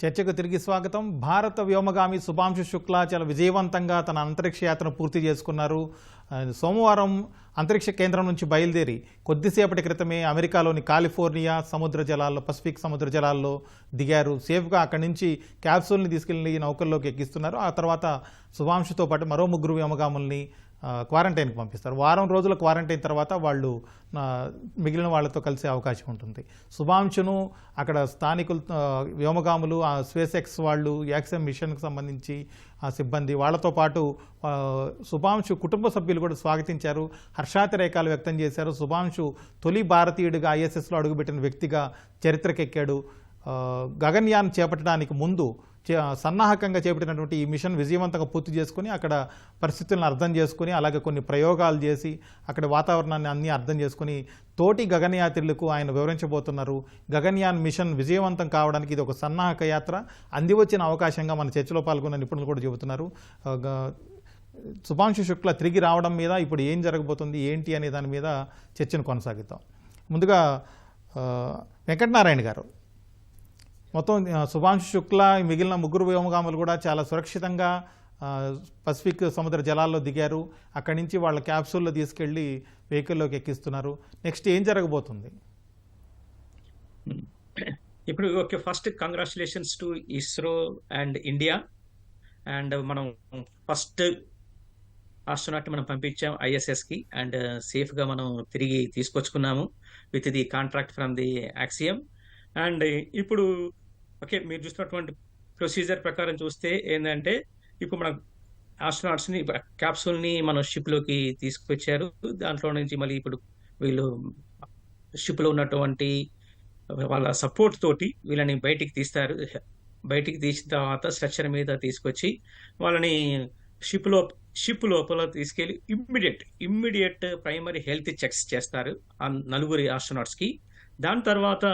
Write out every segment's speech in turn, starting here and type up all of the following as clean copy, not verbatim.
చర్చకు తిరిగి స్వాగతం. భారత వ్యోమగామి శుభాంశు శుక్లా చాలా విజయవంతంగా తన అంతరిక్ష యాత్రను పూర్తి చేసుకున్నారు. సోమవారం అంతరిక్ష కేంద్రం నుంచి బయలుదేరి కొద్దిసేపటి క్రితమే అమెరికాలోని కాలిఫోర్నియా సముద్ర జలాల్లో, పసిఫిక్ సముద్ర జలాల్లో దిగారు. సేఫ్గా అక్కడి నుంచి క్యాప్సూల్ని తీసుకెళ్లి నౌకల్లోకి ఎక్కిస్తున్నారు. ఆ తర్వాత శుభాంశుతో పాటు మరో 3 వ్యోమగాముల్ని క్వారంటైన్కి పంపిస్తారు. వారం రోజుల క్వారంటైన్ తర్వాత వాళ్ళు మిగిలిన వాళ్ళతో కలిసే అవకాశం ఉంటుంది. శుభాంశును అక్కడ స్థానికులు, వ్యోమగాములు, స్పేస్ ఎక్స్ వాళ్ళు, యాక్సెమ్ మిషన్కి సంబంధించి ఆ సిబ్బంది వాళ్ళతో పాటు శుభాంశు కుటుంబ సభ్యులు కూడా స్వాగతించారు, హర్షాతిరేకాలు వ్యక్తం చేశారు. శుభాంశు తొలి భారతీయుడిగా ఐఎస్ఎస్లో అడుగుపెట్టిన వ్యక్తిగా చరిత్రకెక్కాడు. గగన్యాన్ చేపట్టడానికి ముందు సన్నాహకంగా చేపట్టినటువంటి ఈ మిషన్ విజయవంతంగా పూర్తి చేసుకుని అక్కడ పరిస్థితులను అర్థం చేసుకుని, అలాగే కొన్ని ప్రయోగాలు చేసి అక్కడ వాతావరణాన్ని అన్నీ అర్థం చేసుకుని తోటి గగనయాత్రులకు ఆయన వివరించబోతున్నారు. గగన్యాన్ మిషన్ విజయవంతం కావడానికి ఇది ఒక సన్నాహక యాత్ర, అందివచ్చిన అవకాశంగా మన చర్చలో పాల్గొన్న నిపుణులు కూడా చెబుతున్నారు. శుభాంశు శుక్లా తిరిగి రావడం మీద ఇప్పుడు ఏం జరగబోతుంది, ఏంటి అనే దాని మీద చర్చను కొనసాగిద్దాం. ముందుగా వెంకటనారాయణ గారు, మొత్తం శుభాంశు శుక్లా మిగిలిన 3 వ్యోమగాములు కూడా చాలా సురక్షితంగా పసిఫిక్ సముద్ర జలాల్లో దిగారు. అక్కడి నుంచి వాళ్ళ క్యాప్సూల్లో తీసుకెళ్లి వెహికల్లోకి ఎక్కిస్తున్నారు. నెక్స్ట్ ఏం జరగబోతుంది? ఇప్పుడు okay, first congratulations to ISRO and India. And మనం ఫస్ట్ ఆస్ట్రోనాట్ మనం పంపించాం ఐఎస్ఎస్కి, అండ్ సేఫ్గా మనం తిరిగి తీసుకొచ్చుకున్నాము with the contract from the Axiom. And ఇప్పుడు ఓకే, మీరు చూస్తున్నటువంటి ప్రొసీజర్ ప్రకారం చూస్తే ఏంటంటే, ఇప్పుడు మన ఆస్ట్రోనాట్స్ని, క్యాప్సూల్ని మన షిప్లోకి తీసుకొచ్చారు. దాంట్లో నుంచి మళ్ళీ ఇప్పుడు వీళ్ళు షిప్లో ఉన్నటువంటి వాళ్ళ సపోర్ట్ తోటి వీళ్ళని బయటికి తీస్తారు. బయటికి తీసిన తర్వాత స్ట్రక్చర్ మీద తీసుకొచ్చి వాళ్ళని షిప్ లోపల తీసుకెళ్లి ఇమ్మీడియట్ ప్రైమరీ హెల్త్ చెక్స్ చేస్తారు ఆ 4 ఆస్ట్రోనాట్స్కి. దాని తర్వాత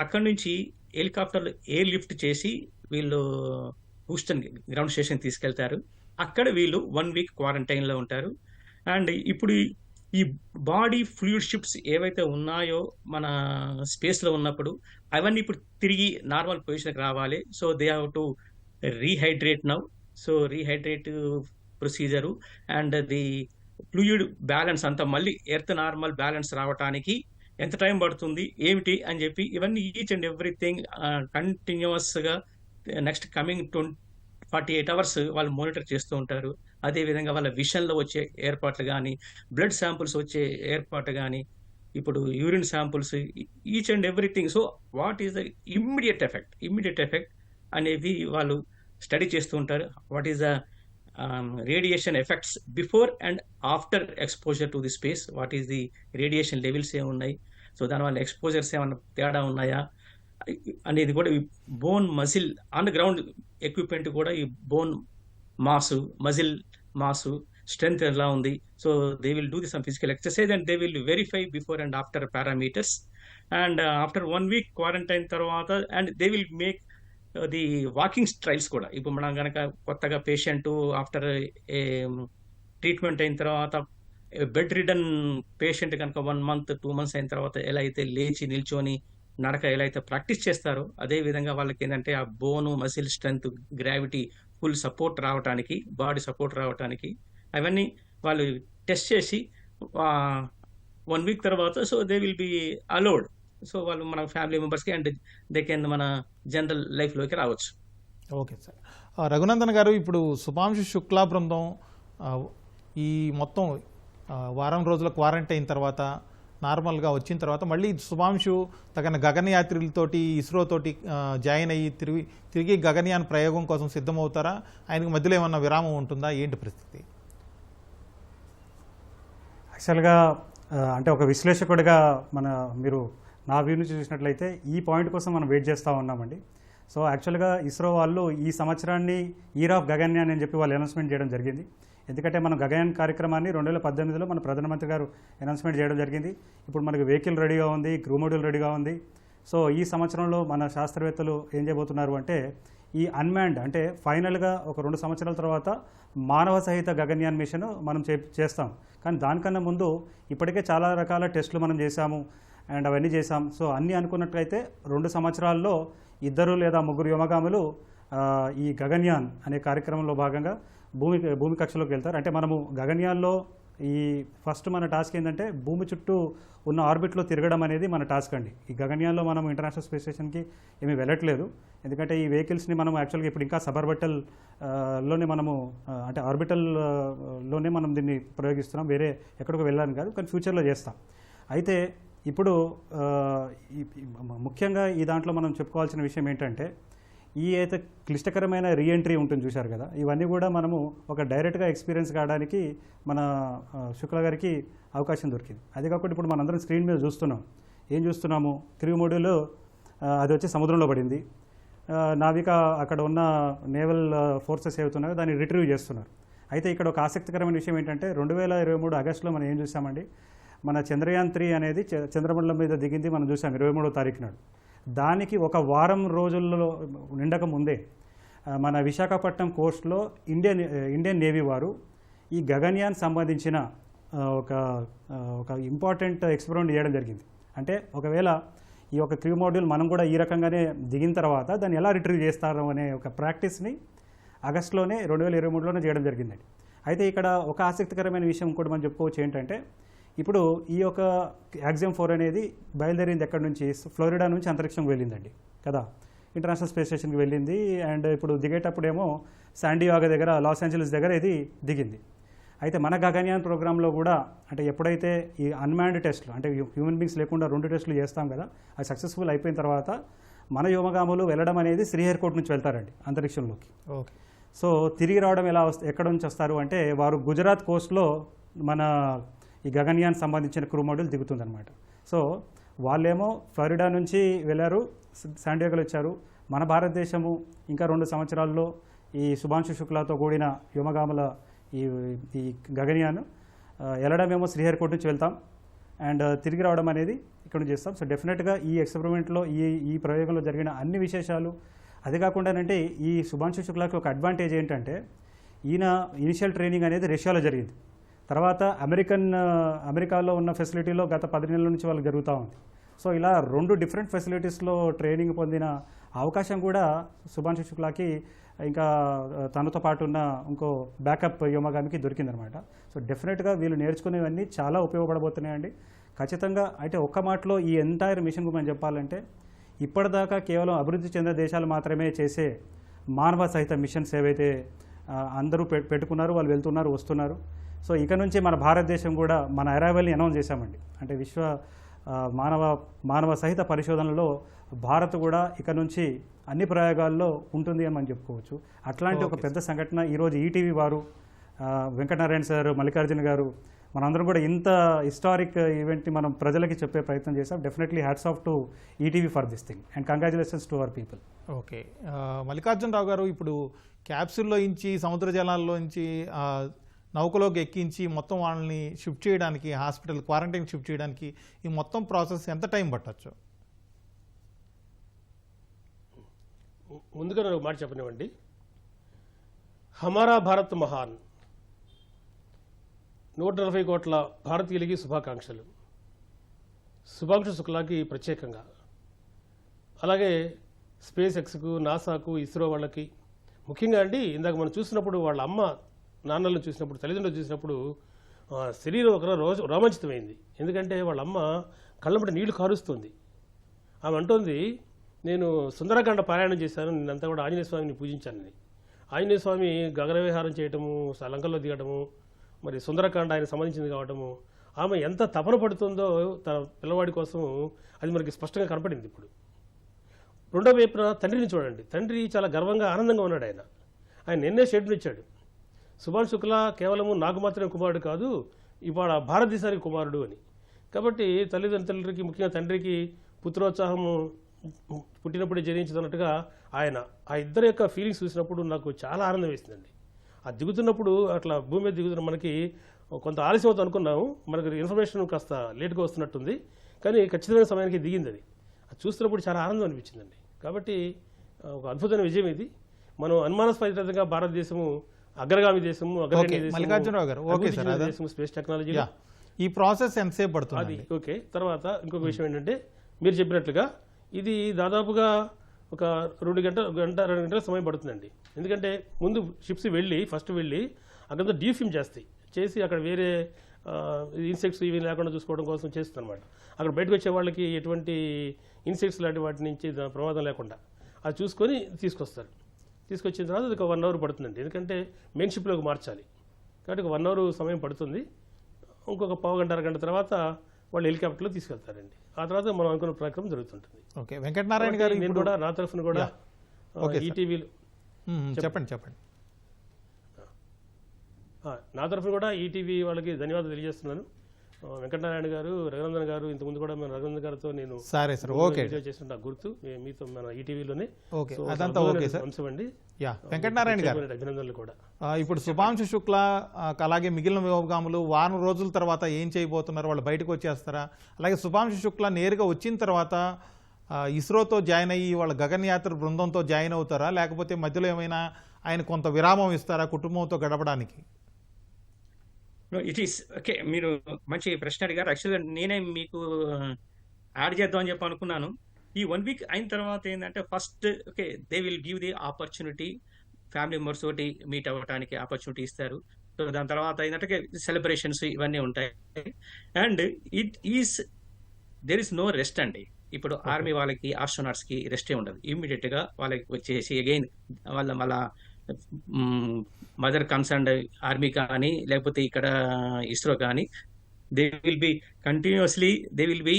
అక్కడి నుంచి హెలికాప్టర్లు ఎయిర్ లిఫ్ట్ చేసి వీళ్ళు హూస్టన్ గ్రౌండ్ స్టేషన్ తీసుకెళ్తారు. అక్కడ వీళ్ళు 1 వీక్ క్వారంటైన్లో ఉంటారు. అండ్ ఇప్పుడు ఈ బాడీ ఫ్లూయిడ్ షిప్స్ ఏవైతే ఉన్నాయో మన స్పేస్లో ఉన్నప్పుడు అవన్నీ ఇప్పుడు తిరిగి నార్మల్ పొజిషన్కి రావాలి. So they have to rehydrate now. So rehydrate procedure and the fluid balance అంతా మళ్ళీ ఎర్త్ నార్మల్ బ్యాలెన్స్ రావడానికి ఎంత టైం పడుతుంది ఏమిటి అని చెప్పి ఇవన్నీ ఈచ్ అండ్ ఎవ్రీథింగ్ కంటిన్యూస్గా నెక్స్ట్ కమింగ్ 48 అవర్స్ వాళ్ళు మానిటర్ చేస్తూ ఉంటారు. అదేవిధంగా వాళ్ళ విషన్లో వచ్చే ఏర్పాట్లు కానీ, బ్లడ్ శాంపుల్స్ వచ్చే ఏర్పాటు కానీ, ఇప్పుడు urine samples, each and everything. So what is the immediate effect అనేది వాళ్ళు స్టడీ చేస్తూ ఉంటారు. What is the radiation effects before and after exposure to the space, what is the radiation levels ఏమున్నాయి, so దానివల్ల ఎక్స్పోజర్స్ ఏమైనా తేడా ఉన్నాయా అనేది కూడా, ఈ bone muscle on the ground equipment కూడా, ఈ bone mass, muscle mass strength ఎలా ఉంది. So they will do the some physical exercise and they will verify before and after parameters. And after 1 week quarantine తర్వాత and they will make the walking trials కూడా. ఇప్పుడు మనం కనుక కొత్తగా patient after treatment అయిన తర్వాత బెడ్ రిడన్ పేషెంట్ కనుక 1 month 2 months అయిన తర్వాత ఎలా అయితే లేచి నిల్చొని నడక ఎలా అయితే ప్రాక్టీస్ చేస్తారో, అదే విధంగా వాళ్ళకి ఏంటంటే ఆ బోను, muscle strength, gravity, full support రావడానికి, బాడీ సపోర్ట్ రావడానికి అవన్నీ వాళ్ళు టెస్ట్ చేసి 1 వీక్ తర్వాత so they will be allowed. So వాళ్ళు మన ఫ్యామిలీ మెంబర్స్కి అండ్ దే కెన్ మన జనరల్ లైఫ్లోకి రావచ్చు. Okay sir. రఘునందన్ గారు, ఇప్పుడు శుభాంశు శుక్లా బృందం ఈ మొత్తం వారం రోజుల క్వారంటైన్ తర్వాత నార్మల్గా వచ్చిన తర్వాత మళ్ళీ శుభాంశు తగిన గగనయాత్రిలతోటి, ఇస్రోతోటి జాయిన్ అయ్యి తిరిగి గగనయాన్ ప్రయోగం కోసం సిద్ధమవుతారా? ఆయనకు మధ్యలో ఏమన్నా విరామం ఉంటుందా? ఏంటి పరిస్థితి? యాక్చువల్గా అంటే ఒక విశ్లేషకుడిగా మీరు నా వ్యూ నుంచి చూసినట్లయితే ఈ పాయింట్ కోసం మనం వెయిట్ చేస్తూ ఉన్నామండి. సో యాక్చువల్గా ఇస్రో వాళ్ళు ఈ సంవత్సరాన్ని ఇయర్ ఆఫ్ గగన్యాన్ అని చెప్పి వాళ్ళు అనౌన్స్మెంట్ చేయడం జరిగింది. ఎందుకంటే మనం గగన్యాన్ కార్యక్రమాన్ని 2018లో మన ప్రధానమంత్రి గారు అనౌన్స్మెంట్ చేయడం జరిగింది. ఇప్పుడు మనకు వెహికల్ రెడీగా ఉంది, క్రూ మోడ్యూల్ రెడీగా ఉంది. సో ఈ సంవత్సరంలో మన శాస్త్రవేత్తలు ఏం చేయబోతున్నారు అంటే, ఈ అన్మాన్డ్ అంటే ఫైనల్గా ఒక 2 సంవత్సరాల తర్వాత మానవ సహిత గగన్యాన్ మిషన్ మనం చేస్తాం. కానీ దానికన్నా ముందు ఇప్పటికే చాలా రకాల టెస్టులు మనం చేశాము అండ్ అవన్నీ చేసాం. సో అన్నీ అనుకున్నట్లయితే 2 సంవత్సరాల్లో ఇద్దరు లేదా ముగ్గురు వ్యోమగాములు ఈ గగన్యాన్ అనే కార్యక్రమంలో భాగంగా భూమి కక్షలోకి వెళ్తారు. అంటే మనము గగన్యాన్లో ఈ ఫస్ట్ మన టాస్క్ ఏంటంటే భూమి చుట్టూ ఉన్న ఆర్బిట్లో తిరగడం అనేది మన టాస్క్ అండి. ఈ గగన్యాన్లో మనం ఇంటర్నేషనల్ స్పేస్ స్టేషన్కి ఏమీ వెళ్ళట్లేదు, ఎందుకంటే ఈ వెహికల్స్ని మనం యాక్చువల్గా ఇప్పుడు ఇంకా సబర్బిటల్ లోనే మనము అంటే ఆర్బిటల్లోనే మనం దీన్ని ప్రయోగిస్తున్నాం, వేరే ఎక్కడికి వెళ్ళాలని కాదు, కానీ ఫ్యూచర్లో చేస్తాం. అయితే ఇప్పుడు ముఖ్యంగా ఈ దాంట్లో మనం చెప్పుకోవాల్సిన విషయం ఏంటంటే ఈ అయితే క్లిష్టకరమైన రీఎంట్రీ ఉంటుంది చూశారు కదా, ఇవన్నీ కూడా మనము ఒక డైరెక్ట్గా ఎక్స్పీరియన్స్ కావడానికి మన శుక్లా గారికి అవకాశం దొరికింది. అది కాకుండా ఇప్పుడు మనందరం స్క్రీన్ మీద చూస్తున్నాం, ఏం చూస్తున్నాము, క్రూ మోడ్యూల్ అది వచ్చి సముద్రంలో పడింది. నావిక అక్కడ ఉన్న నేవల్ ఫోర్సెస్ ఏవుతున్నాయో దాన్ని రిట్రీవ్ చేస్తున్నారు. అయితే ఇక్కడ ఒక ఆసక్తికరమైన విషయం ఏంటంటే 2023 ఆగస్టులో మనం ఏం చూసామండి, మన చంద్రయాన్ 3 అనేది చంద్రమండలం మీద దిగింది, మనం చూసాం 23వ తారీఖు నాడు. దానికి ఒక వారం రోజుల్లో నిండక ముందే మన విశాఖపట్నం కోస్ట్లో ఇండియన్ నేవీ వారు ఈ గగన్యాన్ సంబంధించిన ఒక ఇంపార్టెంట్ ఎక్స్పెరిమెంట్ చేయడం జరిగింది. అంటే ఒకవేళ ఈ యొక్క క్రూ మాడ్యూల్ మనం కూడా ఈ రకంగానే దిగిన తర్వాత దాన్ని ఎలా రిట్రీవ్ చేస్తారు అనే ఒక ప్రాక్టీస్ని ఆగస్టులోనే 2023లోనే చేయడం జరిగిందండి. అయితే ఇక్కడ ఒక ఆసక్తికరమైన విషయం కూడా మనం చెప్పుకోవచ్చు ఏంటంటే, ఇప్పుడు ఈ యొక్క యాక్సియం 4 అనేది బయలుదేరింది ఎక్కడి నుంచి, ఫ్లోరిడా నుంచి అంతరిక్షంకి వెళ్ళిందండి కదా, ఇంటర్నేషనల్ స్పేస్ స్టేషన్కి వెళ్ళింది. అండ్ ఇప్పుడు దిగేటప్పుడేమో శాండియాగో దగ్గర, లాస్ ఏంజలస్ దగ్గర ఇది దిగింది. అయితే మన గగన్యాన్ ప్రోగ్రాంలో కూడా అంటే ఎప్పుడైతే ఈ అన్మాన్డ్ టెస్ట్లు అంటే హ్యూమన్ బీయింగ్స్ లేకుండా 2 టెస్టులు చేస్తాం కదా, అది సక్సెస్ఫుల్ అయిపోయిన తర్వాత మన వ్యోమగాములు వెళ్ళడం అనేది శ్రీహరికోట నుంచి వెళ్తారండి అంతరిక్షంలోకి. ఓకే. సో తిరిగి రావడం ఎక్కడ నుంచి వస్తారు అంటే, వారు గుజరాత్ కోస్ట్లో మన ఈ గగన్యాన్ సంబంధించిన క్రూ మాడ్యూల్ దిగుతుందన్నమాట. సో వాళ్ళేమో ఫ్లోరిడా నుంచి వెళ్ళారు, శాండియాగోలో వచ్చారు. మన భారతదేశము ఇంకా 2 సంవత్సరాల్లో ఈ శుభాంశు శుక్లాతో కూడిన వ్యోమగాముల ఈ గగన్యాన్ వెళ్ళడమేమో శ్రీహరికోట నుంచి వెళ్తాం, అండ్ తిరిగి రావడం అనేది ఇక్కడ నుంచి చేస్తాం. సో డెఫినెట్గా ఈ ఎక్స్పెరిమెంట్లో ఈ ప్రయోగంలో జరిగిన అన్ని విశేషాలు, అదే కాకుండానంటే ఈ శుభాంశు శుక్లాకి ఒక అడ్వాంటేజ్ ఏంటంటే, ఈయన ఇనిషియల్ ట్రైనింగ్ అనేది రష్యాలో జరిగింది. తర్వాత అమెరికాలో ఉన్న ఫెసిలిటీలో గత 10 నెలల నుంచి వాళ్ళకి జరుగుతూ ఉంది. సో ఇలా 2 డిఫరెంట్ ఫెసిలిటీస్లో ట్రైనింగ్ పొందిన అవకాశం కూడా శుభాంశు శుక్లాకి ఇంకా తనతో పాటు ఉన్న ఇంకో బ్యాకప్ వ్యోమగామికి దొరికిందనమాట. సో డెఫినెట్గా వీళ్ళు నేర్చుకునేవన్నీ చాలా ఉపయోగపడబోతున్నాయండి ఖచ్చితంగా. అయితే ఒక్క మాటలో ఈ ఎంటైర్ మిషన్ మనం చెప్పాలంటే, ఇప్పటిదాకా కేవలం అభివృద్ధి చెందిన దేశాలు మాత్రమే చేసే మానవ సహిత మిషన్స్ ఏవైతే అందరూ పెట్టుకున్నారు, వాళ్ళు వెళ్తున్నారు, వస్తున్నారు. సో ఇక నుంచి మన భారతదేశం కూడా మన అరైవల్ని అనౌన్స్ చేశామండి. అంటే విశ్వ మానవ సహిత పరిశోధనలో భారత్ కూడా ఇక నుంచి అన్ని ప్రయోగాల్లో ఉంటుంది అని మనం చెప్పుకోవచ్చు. అట్లాంటి ఒక పెద్ద సంఘటన ఈరోజు ఈటీవీ వారు, వెంకటనారాయణ సార్, మల్లికార్జున గారు, మనందరం కూడా ఇంత హిస్టారిక్ ఈవెంట్ని మనం ప్రజలకి చెప్పే ప్రయత్నం చేశాం. Definitely hats off to ETV for this thing and congratulations to our people. Okay. Mallikarjunarao గారు, ఇప్పుడు క్యాప్సూల్లో నుంచి సముద్ర జలాల్లో నుంచి నౌకలోకి ఎక్కించి మొత్తం వాళ్ళని షిఫ్ట్ చేయడానికి, హాస్పిటల్ క్వారంటైన్ షిఫ్ట్ చేయడానికి ఈ మొత్తం ప్రాసెస్ ఎంత టైం పట్టచ్చు? ముందుగా నేను ఒక మాట చెప్పనివ్వండి. హమారా భారత్ మహాన్, 140 కోట్ల భారతీయులకి శుభాకాంక్షలు. శుభాంశు శుక్లాకి ప్రత్యేకంగా, అలాగే స్పేస్ ఎక్స్కు, నాసాకు, ఇస్రో వాళ్ళకి ముఖ్యంగా అండి. ఇందాక మనం చూసినప్పుడు వాళ్ళ అమ్మ నాన్నలను చూసినప్పుడు, తల్లిదండ్రులు చూసినప్పుడు శరీరం ఒక రోజు రోమాంచితమైంది. ఎందుకంటే వాళ్ళ అమ్మ కళ్ళంబడి నీళ్లు కారుస్తుంది. ఆమె అంటోంది, నేను సుందరకాండ పారాయణం చేశాను, నేనంతా కూడా ఆంజనేయ స్వామిని పూజించానని. ఆంజనేయ స్వామి గగన విహారం చేయటము, లంకల్లో దిగటము, మరి సుందరకాండ ఆయన సంబంధించింది కావటము, ఆమె ఎంత తపన పడుతుందో తన పిల్లవాడి కోసం, అది మనకి స్పష్టంగా కనపడింది. ఇప్పుడు రెండో వైపున తండ్రిని చూడండి. తండ్రి చాలా గర్వంగా, ఆనందంగా ఉన్నాడు. ఆయన నిన్నే షెడ్యూల్ ఇచ్చాడు. శుభాంశు శుక్లా కేవలము నాకు మాత్రమే కుమారుడు కాదు, ఇవాళ భారతదేశానికి కుమారుడు అని. కాబట్టి తల్లిదండ్రులకి, ముఖ్యంగా తండ్రికి పుత్రోత్సాహము పుట్టినప్పుడే జనించదన్నట్టుగా ఆయన ఆ ఇద్దరి యొక్క ఫీలింగ్స్ చూసినప్పుడు నాకు చాలా ఆనందం వేసిందండి. ఆ దిగుతున్నప్పుడు అట్లా భూమి మీద దిగుతున్న మనకి కొంత ఆలస్యం అవుతుంది అనుకున్నాము, మనకి ఇన్ఫర్మేషన్ కాస్త లేట్గా వస్తున్నట్టుంది, కానీ ఖచ్చితమైన సమయానికి దిగింది. అది చూస్తున్నప్పుడు చాలా ఆనందం అనిపించిందండి. కాబట్టి ఒక అద్భుతమైన విజయం ఇది. మనం అనుమానాస్పదంగా భారతదేశము అగ్రగామి దేశము, మల్లికార్జునరావు గారు, ఓకే సార్, దేశము స్పేస్ టెక్నాలజీ. ఈ ప్రాసెస్ ఎంతసేపు పడుతుంది? అది ఓకే. తర్వాత ఇంకొక విషయం ఏంటంటే, మీరు చెప్పినట్లుగా ఇది దాదాపుగా ఒక 2 గంటల సమయం పడుతుందండి. ఎందుకంటే ముందు షిప్స్ ఫస్ట్ వెళ్ళి అక్కడ డీఫిమ్ చేసి అక్కడ వేరే ఇన్సెక్ట్స్ ఇవి లేకుండా చూసుకోవడం కోసం చేస్తుంది అనమాట. అక్కడ బయటకు వచ్చే వాళ్ళకి ఎటువంటి ఇన్సెక్ట్స్ లాంటి వాటి నుంచి ప్రమాదం లేకుండా అది చూసుకొని తీసుకొచ్చిన తర్వాత అది ఒక 1 అవర్ పడుతుందండి. ఎందుకంటే మెయిన్ షిప్లోకి మార్చాలి కాబట్టి ఒక 1 అవర్ సమయం పడుతుంది. ఇంకొక పావు గంట అరగంట తర్వాత వాళ్ళు హెలికాప్టర్లో తీసుకెళ్తారండి. ఆ తర్వాత మనం అనుకున్న ప్రకారం జరుగుతుంటుంది. ఓకే, వెంకటనారాయణ గారు నేను కూడా నా తరఫున కూడా ఈటీవీలో చెప్పండి. నా తరఫున కూడా ఈటీవీ వాళ్ళకి ధన్యవాదాలు తెలియజేస్తున్నాను. వెంకటనారాయణ గారు, రఘునందన్ గారు, ఇంతకుముందు కూడా మన రఘునందన్ గారితో నేను సరే సార్, ఓకే చేసిన నాకు గుర్తు మీతో మన ఈటీవీలోనే. ఓకే, అదంతా ఓకే సార్. అంశం అండి. వెంకటనారాయణ గారు, అభినందనలు కూడా. ఇప్పుడు శుభాంశు శుక్లా అలాగే మిగిలిన వ్యోమగాములు వారం రోజుల తర్వాత ఏం చేయబోతున్నారు? వాళ్ళు బయటకు వచ్చేస్తారా? అలాగే శుభాంశు శుక్లా నేరుగా వచ్చిన తర్వాత ఇస్రోతో జాయిన్ అయ్యి వాళ్ళ గగనయాత్ర బృందంతో జాయిన్ అవుతారా, లేకపోతే మధ్యలో ఏమైనా ఆయన కొంత విరామం ఇస్తారా కుటుంబంతో గడపడానికి? ఇట్ ఈస్ ఓకే, మీరు మంచి ప్రశ్న అడిగారు. యాక్చువల్గా నేనే మీకు యాడ్ చేద్దామని చెప్పి అనుకున్నాను. ఈ 1 వీక్ అయిన తర్వాత ఏంటంటే first okay they will give the opportunity, family members తోటి మీట్ అవ్వడానికి ఆపర్చునిటీ ఇస్తారు. సో దాని తర్వాత ఏంటంటే సెలబ్రేషన్స్ ఇవన్నీ ఉంటాయి. And there is no rest అండి. ఇప్పుడు ఆర్మీ వాళ్ళకి ఆస్ట్రోనాట్స్ కి రెస్టే ఉండదు. ఇమ్మీడియట్ గా వాళ్ళకి వచ్చేసి అగైన్ వాళ్ళ మదర్ కన్సర్న్డ్ ఆర్మీ కానీ లేకపోతే ఇక్కడ ఇస్రో కానీ they will be continuously they will be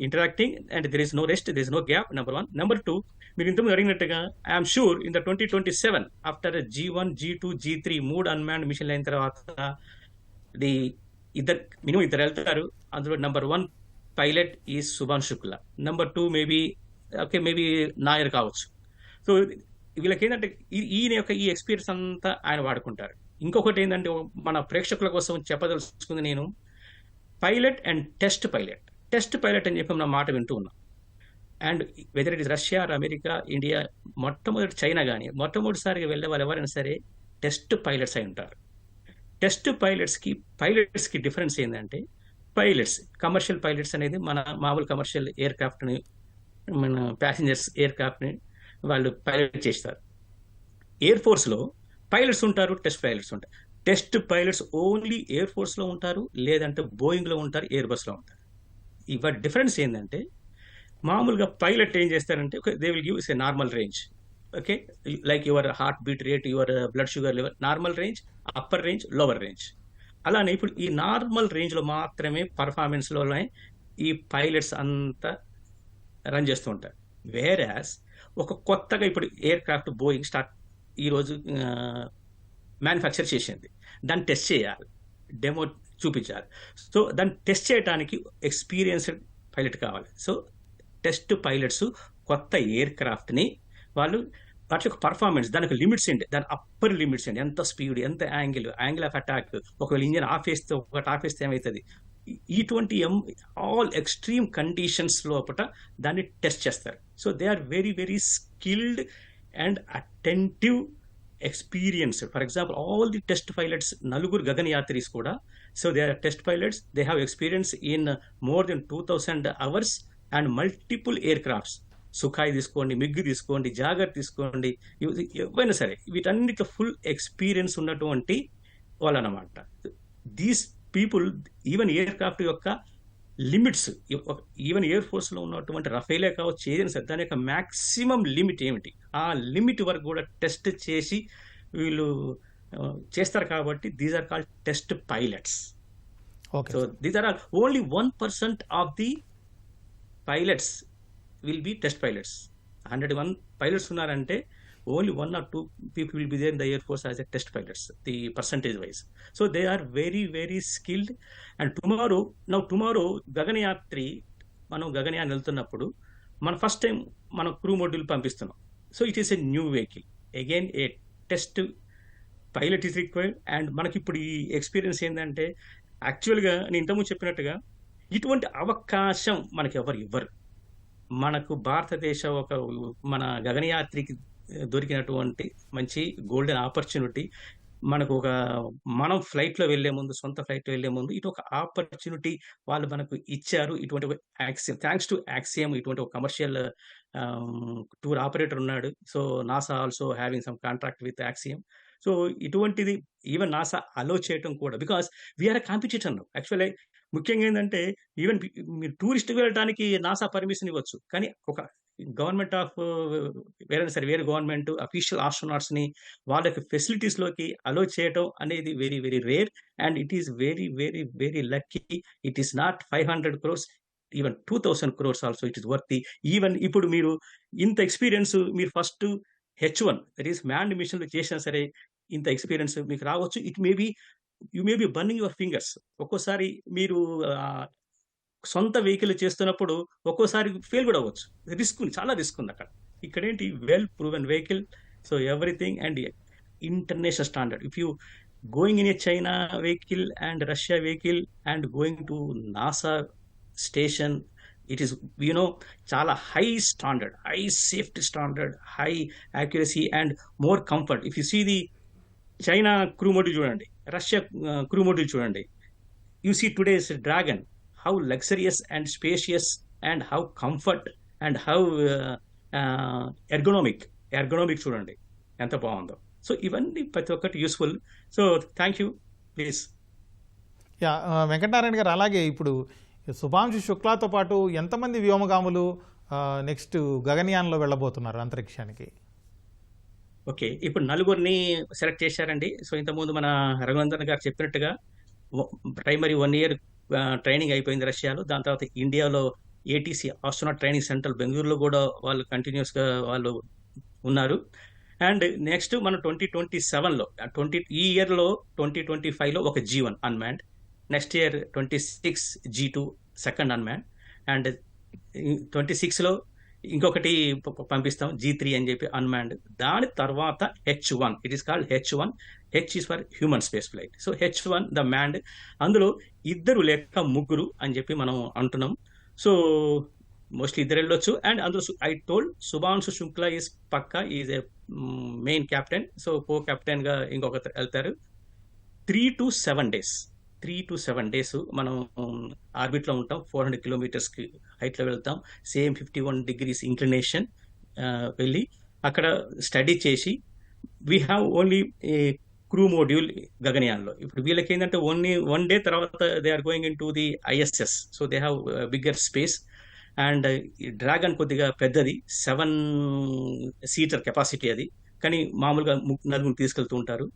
interacting and there is no rest, there is no gap. Number 1. Number 2, మీరు ఇంతకుముందు అడిగినట్టుగా I'm sure in the 2027 after G1, G2, G3 3 unmanned మిషన్లు అయిన తర్వాత మినిమం ఇద్దరు వెళ్తారు. అందులో నెంబర్ 1 పైలట్ ఈ శుభాంశు శుక్లా, నెంబర్ 2 మేబీ నాయర్ కావచ్చు. సో వీళ్ళకి ఏంటంటే ఈయన యొక్క ఈ ఎక్స్పీరియన్స్ అంతా ఆయన వాడుకుంటారు. ఇంకొకటి ఏంటంటే మన ప్రేక్షకుల కోసం చెప్పదలుచుకుంది నేను, పైలట్ అండ్ టెస్ట్ పైలట్ అని చెప్పి నా మాట వింటూ ఉన్నాం. And whether it is Russia, America, India, మొట్టమొదటి చైనా కానీ మొట్టమొదటిసారిగా వెళ్ళే వాళ్ళు ఎవరైనా సరే టెస్ట్ పైలట్స్ అయి ఉంటారు. టెస్ట్ పైలట్స్కి డిఫరెన్స్ ఏంటంటే, కమర్షియల్ పైలట్స్ అనేది మన మామూలు కమర్షియల్ ఎయిర్ క్రాఫ్ట్ని, మన ప్యాసింజర్స్ ఎయిర్ క్రాఫ్ట్ని వాళ్ళు పైలట్ చేస్తారు. ఎయిర్ ఫోర్స్లో పైలట్స్ ఉంటారు, టెస్ట్ పైలట్స్ ఉంటారు. టెస్ట్ పైలట్స్ ఓన్లీ ఎయిర్ ఫోర్స్లో ఉంటారు, లేదంటే బోయింగ్లో ఉంటారు, ఎయిర్ బస్లో ఉంటారు. ఇవ డిఫరెన్స్ ఏంటంటే, మామూలుగా పైలట్ ఏం చేస్తారంటే they will give is a normal range. Okay, like your heart beat rate, your blood sugar level, normal range, upper range, lower range. అలానే ఇప్పుడు ఈ నార్మల్ రేంజ్లో మాత్రమే పర్ఫార్మెన్స్లోనే ఈ పైలట్స్ అంతా రన్ చేస్తూ ఉంటారు. వేరాస్ ఒక కొత్తగా ఇప్పుడు ఎయిర్ క్రాఫ్ట్ బోయింగ్ ఈరోజు మ్యానుఫ్యాక్చర్ చేసింది, దాన్ని టెస్ట్ చేయాలి, డెమో చూపించాలి. సో దాన్ని టెస్ట్ చేయడానికి ఎక్స్పీరియన్స్డ్ పైలట్ కావాలి. సో టెస్ట్ పైలట్స్ కొత్త ఎయిర్ క్రాఫ్ట్ని వాటి యొక్క పర్ఫార్మెన్స్, దానికి లిమిట్స్ ఏంటి, దాని అప్పర్ లిమిట్స్ ఏంటి, ఎంత స్పీడ్, ఎంత యాంగిల్ ఆఫ్ అటాక్, ఒకవేళ ఇంజిన్ ఆపేస్తే ఏమవుతుంది, ఇటువంటి ఆల్ ఎక్స్ట్రీమ్ కండిషన్స్ లోపల దాన్ని టెస్ట్ చేస్తారు. So they are very very skilled and attentive experience. For example all the test pilots, 4 gaganyatris కూడా, so they are test pilots, they have experience in more than 2000 hours and multiple aircrafts. Sukhoi తీసుకోండి, MiG తీసుకోండి, jogger తీసుకోండి, ఏవైనా సరే వీటన్నిటిలో full experience ఉన్నటువంటి వాళ్ళనమాట. These people even aircraft యొక్క లిమిట్స్, ఈవెన్ ఎయిర్ ఫోర్స్లో ఉన్నటువంటి రఫేలే కావచ్చు, ఏదైనా సరే దాని యొక్క మ్యాక్సిమం లిమిట్ ఏమిటి, ఆ లిమిట్ వరకు కూడా టెస్ట్ చేసి వీళ్ళు చేస్తారు. కాబట్టి these are called test pilots. So these are only 1% of the pilots will be test pilots. 101 pilots ఉన్నారంటే only 1 or 2 people will be there in the Air Force as a test pilots, the percentage wise. So they are very very skilled. And tomorrow గగనయాత్రి, మనం గగనయాన్ వెళ్తున్నప్పుడు మన first time మనం crew module పంపిస్తున్నాం. So it is a new vehicle, again A test pilot is required. And మనకి ఇప్పుడు ఈ experience ఏంటంటే, యాక్చువల్గా నేను ఇంతకుముందు చెప్పినట్టుగా ఇటువంటి అవకాశం మనకి ఎవరు ఇవ్వరు. మనకు భారతదేశ మన గగనయాత్రికి దొరికినటువంటి మంచి గోల్డెన్ ఆపర్చునిటీ. మనకు మనం ఫ్లైట్‌లో వెళ్ళే ముందు, సొంత ఫ్లైట్‌లో వెళ్ళే ముందు ఇటు ఒక ఆపర్చునిటీ వాళ్ళు మనకు ఇచ్చారు. ఇటువంటి ఒక థాంక్స్ టు యాక్సియం ఇటువంటి ఒక కమర్షియల్ టూర్ ఆపరేటర్ ఉన్నాడు. So, NASA also having some contract with Axiom. So, ఇటువంటిది ఈవెన్ నాసా అలో చేయటం కూడా because we are a competitor now. Actually ముఖ్యంగా ఏందంటే ఈవెన్ మీరు టూరిస్ట్‌కి వెళ్ళటానికి నాసా పర్మిషన్ ఇవ్వచ్చు. కానీ ఒక గవర్నమెంట్ ఆఫ్ వేరైనా సరే వేరే గవర్నమెంట్ అఫీషియల్ ఆస్ట్రోనాట్స్‌ని వాళ్ళకి ఫెసిలిటీస్‌లోకి అలో చేయటం అనేది very, very rare and it is very, very, very lucky. It is not 500 crores even 2000 crores also it is worthy. Even ఇప్పుడు మీరు ఇంత ఎక్స్‌పీరియన్స్ మీరు first H1 that is manned మిషన్‌లో చేసినా సరే ఇంత ఎక్స్‌పీరియన్స్ మీకు రావచ్చు. You may be burning your fingers. ఒక్కోసారి మీరు సొంత వెహికల్ చేస్తున్నప్పుడు ఒక్కోసారి ఫెయిల్ కూడా అవ్వచ్చు. చాలా రిస్క్ ఉంది అక్కడ. ఇక్కడేంటి well proven vehicle. So everything and international standard. If you going in a China vehicle and Russia vehicle and going to NASA station it is చాలా high standard, high safety standard, high accuracy and more comfort. If you see the China crew module చూడండి, Russia crew module చూడండి. You see today's Dragon, how luxurious and spacious and how comfort and how ergonomic చూడండి ఎంత బాగుందో. So ఇవన్నీ ప్రతి ఒక్కటి useful. So thank you please. Yeah Venkatanarayana గారు, అలాగే ఇప్పుడు శుభాంశు శుక్లాతో పాటు ఎంతమంది వ్యోమగాములు నెక్స్ట్ గగనయాన్లో వెళ్ళబోతున్నారు అంతరిక్షానికి? ఓకే, ఇప్పుడు నలుగురిని సెలెక్ట్ చేశారండి. సో ఇంతకుముందు మన రఘునందన్ గారు చెప్పినట్టుగా ప్రైమరీ 1 year ట్రైనింగ్ అయిపోయింది రష్యాలో. దాని తర్వాత ఇండియాలో ఏటీసీ ఆస్ట్రోనాట్ ట్రైనింగ్ సెంటర్ బెంగళూరులో కూడా వాళ్ళు కంటిన్యూస్గా వాళ్ళు ఉన్నారు. అండ్ నెక్స్ట్ మనం 2027లో ఈ ఇయర్లో 2025లో ఒక G1 unmanned, next year 26 G2 second unmanned and 26లో ఇంకొకటి పంపిస్తాం G3 అని చెప్పి అన్మ్యాన్డ్. దాని తర్వాత H1, it is called H1. H is for human space flight. So H1 the manned, అందులో 2 లేక 3 అని చెప్పి మనం అంటున్నాం. సో మోస్ట్లీ 2 వెళ్ళొచ్చు. అండ్ అందులో I told Shubhanshu Shukla is పక్కా is a main captain. So co captain గా ఇంకొక వెళ్తారు. 3 to 7 days మనం ఆర్బిట్ లో ఉంటాం. 400 kilometers హైట్ లో వెళ్తాం. సేమ్ 51 degrees ఇంక్లినేషన్ వెళ్ళి అక్కడ స్టడీ చేసి we have only a crew module గగనయాన్లో. ఇప్పుడు వీళ్ళకి ఏంటంటే ఓన్లీ 1 day తర్వాత they are going into the ISS. So they have bigger space and Dragon కొద్దిగా పెద్దది, 7-seater కెపాసిటీ అది. కానీ మామూలుగా 4 తీసుకెళ్తూ ఉంటారు.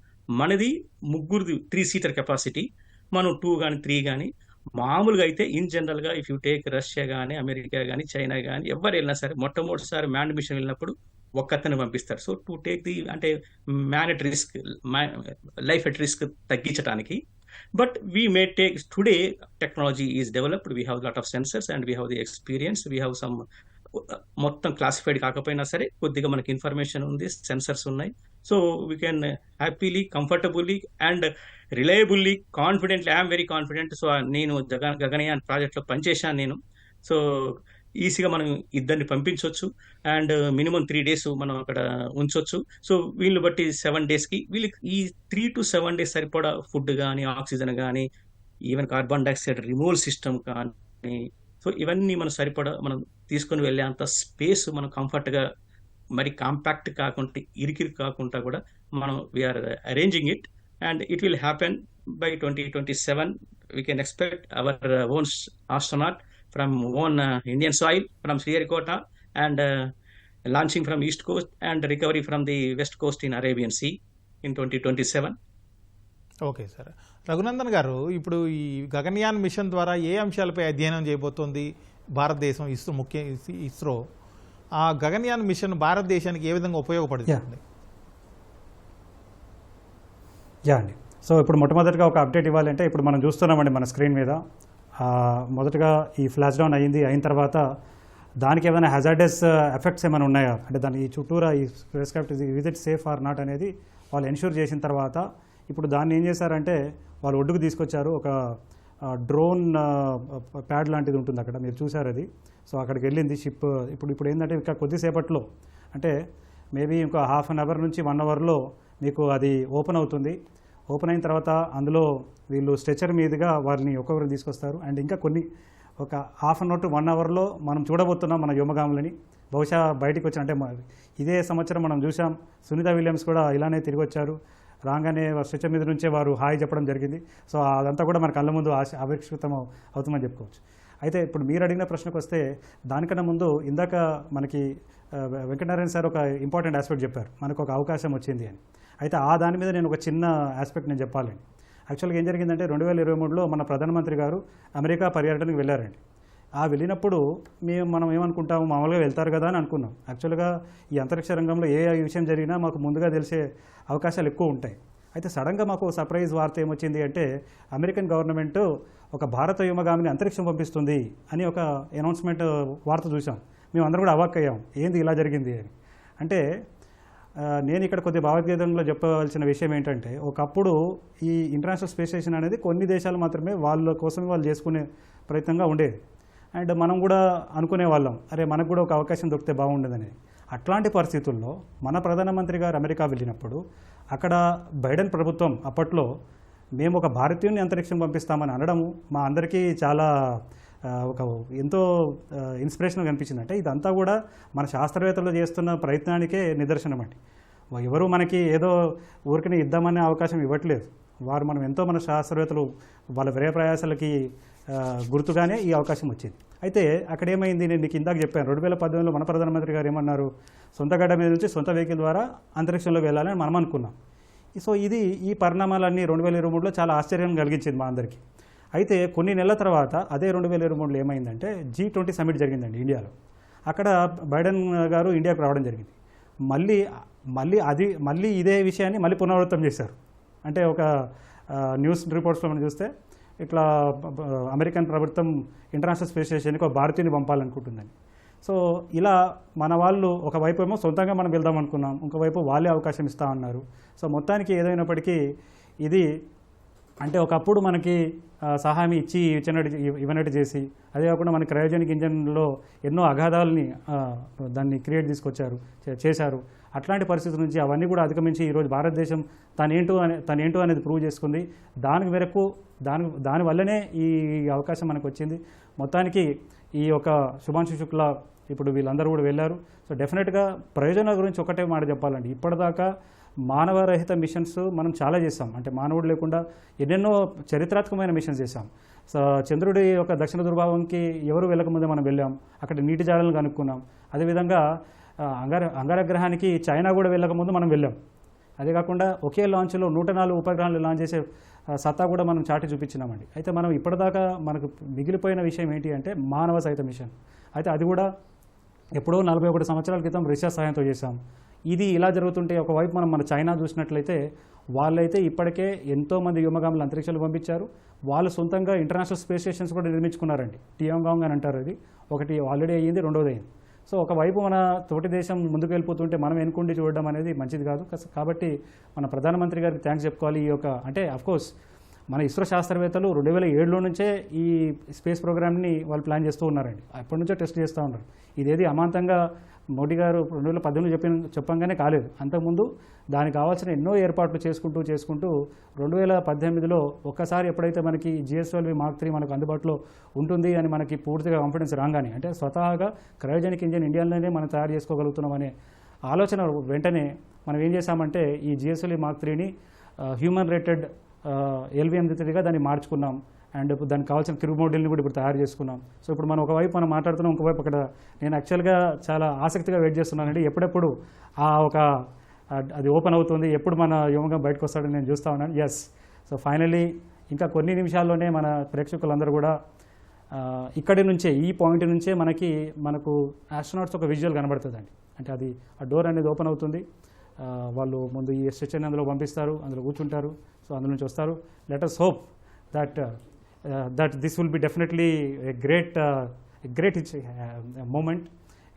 మనది 3 కెపాసిటీ. మనం 2 కానీ 3 కానీ. మామూలుగా అయితే ఇన్ జనరల్గా ఇఫ్ యూ టేక్ రష్యా కానీ అమెరికా కానీ చైనా కానీ ఎవరు వెళ్ళినా సరే మొట్టమొదటిసారి మ్యాన్డ్ మిషన్ వెళ్ళినప్పుడు ఒక్కతను పంపిస్తారు. సో టు టేక్ ది అంటే man at risk, life at risk తగ్గించడానికి. But we may take today technology is developed, we have lot of sensors and we have the experience, we have some మొత్తం classified కాకపోయినా సరే కొద్దిగా మనకి information ఉంది, sensors ఉన్నాయి. So we can happily, comfortably and reliably, confidently, I'm very confident. So నేను గగనయాన్ ప్రాజెక్ట్లో పనిచేశాను నేను. సో ఈజీగా మనం 2 పంపించవచ్చు అండ్ మినిమం 3 days మనం అక్కడ ఉంచవచ్చు. సో వీళ్ళు బట్టి 7 daysకి వీళ్ళకి ఈ 3 to 7 days సరిపడా ఫుడ్ కానీ ఆక్సిజన్ కానీ even carbon dioxide removal system కానీ, సో ఇవన్నీ మనం సరిపడా మనం తీసుకొని వెళ్ళే అంత స్పేస్ మనం కంఫర్ట్గా, మరి కాంపాక్ట్ కాకుండా ఇరికి కాకుండా కూడా మనం we're arranging it and it will happen by 2027. We can expect our own astronaut from own Indian soil, from Sriharikota and launching from east coast and recovery from the west coast in Arabian Sea in 2027. Okay sir. Raghunandan garu, ఇప్పుడు ఈ Gaganyaan machine ద్వారా ఏ అంశాలపై అధ్యయనం చేయబోతోంది భారతదేశం, ఇస్రో? ఆ Gaganyaan machine భారతదేశానికి ఏ విధంగా ఉపయోగపడుతుంది? యా అండి. సో ఇప్పుడు మొట్టమొదటిగా ఒక అప్డేట్ ఇవ్వాలంటే ఇప్పుడు మనం చూస్తున్నామండి మన స్క్రీన్ మీద మొదటగా ఈ ఫ్లాష్ డౌన్ అయిన తర్వాత దానికి ఏమైనా హజార్డస్ ఎఫెక్ట్స్ ఏమైనా ఉన్నాయా, అంటే దాని ఈ చుట్టూరా ఈ spacecraft is it safe or not అనేది వాళ్ళు ఎన్ష్యూర్ చేసిన తర్వాత ఇప్పుడు దాన్ని ఏం చేశారంటే వాళ్ళు ఒడ్డుకు తీసుకొచ్చారు. ఒక డ్రోన్ ప్యాడ్ లాంటిది ఉంటుంది అక్కడ, మీరు చూసారు అది. సో అక్కడికి వెళ్ళింది షిప్. ఇప్పుడు ఏంటంటే ఇంకా కొద్దిసేపట్లో అంటే మేబీ ఇంకో 1/2 hour నుంచి 1 hourలో మీకు అది ఓపెన్ అవుతుంది. ఓపెన్ అయిన తర్వాత అందులో వీళ్ళు స్ట్రెచర్ మీదుగా వారిని ఒక్కొక్కరు తీసుకొస్తారు. అండ్ ఇంకా ఒక హాఫ్ అన్ అవర్ టు 1 అవర్లో మనం చూడబోతున్నాం మన వ్యోమగాములని. బహుశా బయటికి వచ్చిన అంటే ఇదే సంవత్సరం మనం చూసాం, సునీత విలియమ్స్ కూడా ఇలానే తిరిగి వచ్చారు. రాగానే స్ట్రెచర్ మీద నుంచే వారు హాయ్ చెప్పడం జరిగింది. సో అదంతా కూడా మన కళ్ళ ముందు ఆవిష్కృతం అవుతుందని చెప్పుకోవచ్చు. అయితే ఇప్పుడు మీరు అడిగిన ప్రశ్నకు వస్తే, దానికన్నా ముందు ఇందాక మనకి వెంకటనారాయణ సార్ ఒక ఇంపార్టెంట్ ఆస్పెక్ట్ చెప్పారు, మనకు ఒక అవకాశం వచ్చింది అని. అయితే దాని మీద నేను ఒక చిన్న ఆస్పెక్ట్ నేను చెప్పాలండి. యాక్చువల్గా ఏం జరిగిందంటే 2023లో మన ప్రధానమంత్రి గారు అమెరికా పర్యటనకు వెళ్ళారండి. వెళ్ళినప్పుడు మనం ఏమనుకుంటాము, మామూలుగా వెళ్తారు కదా అని అనుకున్నాం. యాక్చువల్గా ఈ అంతరిక్ష రంగంలో ఏ విషయం జరిగినా మాకు ముందుగా తెలిసే అవకాశాలు ఎక్కువ ఉంటాయి. అయితే సడన్గా మాకు సర్ప్రైజ్ వార్త ఏమొచ్చింది అంటే, అమెరికన్ గవర్నమెంట్ ఒక భారత వ్యోమగామిని అంతరిక్షం పంపిస్తుంది అని ఒక అనౌన్స్మెంట్ వార్త చూసాం. మేము అందరూ కూడా అవాక్కయ్యాం, ఏంది ఇలా జరిగింది అని. అంటే నేను ఇక్కడ కొద్ది భావోద్వేగంలో చెప్పవలసిన విషయం ఏంటంటే, ఒకప్పుడు ఈ ఇంటర్నేషనల్ స్పేస్ స్టేషన్ అనేది కొన్ని దేశాలు మాత్రమే వాళ్ళ కోసమే వాళ్ళు చేసుకునే ప్రయత్నంగా ఉండేది. అండ్ మనం కూడా అనుకునే వాళ్ళం, అరే మనకు కూడా ఒక అవకాశం దొరికితే బాగుండదని. అట్లాంటి పరిస్థితుల్లో మన ప్రధానమంత్రి గారు అమెరికా వెళ్ళినప్పుడు అక్కడ బైడెన్ ప్రభుత్వం అప్పట్లో మేము ఒక భారతీయుని అంతరిక్షం పంపిస్తామని అనడము మా అందరికీ చాలా ఎంతో ఇన్స్పిరేషన్గా కనిపించింది. అంటే ఇదంతా కూడా మన శాస్త్రవేత్తలు చేస్తున్న ప్రయత్నానికే నిదర్శనం అండి. ఎవరు మనకి ఏదో ఊరికనే ఇద్దామనే అవకాశం ఇవ్వట్లేదు. వారు మన శాస్త్రవేత్తలు వాళ్ళ వ్యయ ప్రయాసాలకి గుర్తుగానే ఈ అవకాశం వచ్చింది. అయితే అక్కడ ఏమైంది, నేను నీకు ఇందాక చెప్పాను, 2018లో మన ప్రధానమంత్రి గారు ఏమన్నారు, సొంత గడ్డ మీద నుంచి సొంత వెహికల్ ద్వారా అంతరిక్షంలో వెళ్ళాలని మనం అనుకున్నాం. సో ఈ పరిణామాలన్నీ 2023లో చాలా ఆశ్చర్యం కలిగించింది మా అందరికీ. అయితే కొన్ని నెలల తర్వాత అదే 2023లో ఏమైందంటే G20 సమిట్ జరిగిందండి ఇండియాలో. అక్కడ బైడెన్ గారు ఇండియాకు రావడం జరిగింది. మళ్ళీ ఇదే విషయాన్ని మళ్ళీ పునరావృతం చేశారు. అంటే ఒక న్యూస్ రిపోర్ట్స్లో మనం చూస్తే ఇట్లా అమెరికన్ ప్రభుత్వం ఇంటర్నేషనల్ స్పేస్ స్టేషన్కి ఒక భారతీయుని పంపాలనుకుంటుందని. సో ఇలా మన వాళ్ళు ఒకవైపు ఏమో సొంతంగా మనం వెళ్దాం అనుకున్నాం, ఇంకోవైపు వాళ్ళే అవకాశం ఇస్తా ఉన్నారు. సో మొత్తానికి ఏదైనప్పటికీ ఇది అంటే ఒకప్పుడు మనకి సహాయం ఇవ్వనట్టు చేసి, అదే కాకుండా మన క్రయోజనిక్ ఇంజన్లో ఎన్నో అగాధాలని దాన్ని చేశారు. అట్లాంటి పరిస్థితుల నుంచి అవన్నీ కూడా అధిగమించి ఈరోజు భారతదేశం తనేంటో అనేది ప్రూవ్ చేసుకుంది. దానివల్లనే ఈ అవకాశం మనకు వచ్చింది. మొత్తానికి ఈ యొక్క శుభాంశు శుక్లా ఇప్పుడు వీళ్ళందరూ కూడా వెళ్ళారు. సో డెఫినెట్గా ప్రయోజనాల గురించి ఒకటే మాట చెప్పాలండి. ఇప్పటిదాకా మానవరహిత మిషన్స్ మనం చాలా చేసాం. అంటే మానవుడు లేకుండా ఎన్నెన్నో చరిత్రాత్మకమైన మిషన్స్ చేసాం. సో చంద్రుడి యొక్క దక్షిణ ధృవభాగంకి ఎవరు వెళ్ళకముందే మనం వెళ్ళాం, అక్కడ నీటి జాడలను కనుక్కున్నాం. అదేవిధంగా అంగారగ్రహానికి చైనా కూడా వెళ్ళకముందు మనం వెళ్ళాం. అదే కాకుండా ఒకే లాంచ్లో 104 ఉపగ్రహాలు లాంచ్ చేసే సత్తా కూడా మనం చాటి చూపించినామండి. అయితే మనం ఇప్పటిదాకా మనకు మిగిలిపోయిన విషయం ఏంటి అంటే మానవ సహిత మిషన్. అయితే అది కూడా ఎప్పుడో 41 సంవత్సరాల క్రితం రష్యా సహాయంతో చేశాం. ఇది ఇలా జరుగుతుంటే ఒకవైపు మన చైనా చూసినట్లయితే వాళ్ళైతే ఇప్పటికే ఎంతోమంది వ్యోమగాములు అంతరిక్షాలు పంపించారు. వాళ్ళు సొంతంగా ఇంటర్నేషనల్ స్పేస్ స్టేషన్స్ కూడా నిర్మించుకున్నారండి. టియాంగాంగ్ అని అంటారు. అది ఒకటి ఆల్రెడీ అయ్యింది, రెండోది అయింది. సో ఒకవైపు మన తోటి దేశం ముందుకు వెళ్ళిపోతుంటే మనం వెనుకుండి చూడడం అనేది మంచిది కాదు. కాబట్టి మన ప్రధానమంత్రి గారికి థ్యాంక్స్ చెప్పుకోవాలి. అంటే అఫ్కోర్స్ మన ఇస్రో శాస్త్రవేత్తలు 2007లో నుంచే ఈ స్పేస్ ప్రోగ్రామ్ని వాళ్ళు ప్లాన్ చేస్తూ ఉన్నారండి. అప్పటి నుంచే టెస్ట్ చేస్తూ ఉన్నారు. ఇదేది అమాంతంగా మోడీ గారు 2018 చెప్పంగానే కాలేదు. అంతకుముందు దానికి కావాల్సిన ఎన్నో ఏర్పాట్లు చేసుకుంటూ 2018లో ఒక్కసారి ఎప్పుడైతే మనకి GS-12V Mark 3 మనకు అందుబాటులో ఉంటుంది అని మనకి పూర్తిగా కాన్ఫిడెన్స్ రాగానే, అంటే స్వతహాగా క్రయోజనిక్ ఇంజిన్ ఇండియాలోనే మనం తయారు చేసుకోగలుగుతున్నాం అనే ఆలోచన వెంటనే మనం ఏం చేశామంటే ఈ GS-12V Mark 3ని హ్యూమన్ రేటెడ్ LV-83గా దాన్ని మార్చుకున్నాం. అండ్ దానికి కావాల్సిన క్రూ మోడల్ని కూడా ఇప్పుడు తయారు చేసుకున్నాం. సో ఇప్పుడు మనం ఒకవైపు మనం మాట్లాడుతున్నాం, ఇంకోవైపు అక్కడ నేను యాక్చువల్గా చాలా ఆసక్తిగా వెయిట్ చేస్తున్నానండి. ఎప్పుడెప్పుడు అది ఓపెన్ అవుతుంది, ఎప్పుడు మన వ్యోమగామి బయటకు వస్తాడని నేను చూస్తూ ఉన్నాను. ఎస్, సో ఫైనల్లీ ఇంకా కొన్ని నిమిషాల్లోనే మన ప్రేక్షకులందరూ కూడా ఇక్కడి నుంచే ఈ పాయింట్ నుంచే మనకు ఆస్ట్రోనాట్స్ ఒక విజువల్ కనబడుతుందండి. అంటే అది ఆ డోర్ అనేది ఓపెన్ అవుతుంది. వాళ్ళు ముందు ఈ స్ట్రెచర్ని అందులో పంపిస్తారు, అందులో కూర్చుంటారు. సో అందులో నుంచి వస్తారు. Let us hope that this will be definitely a great moment.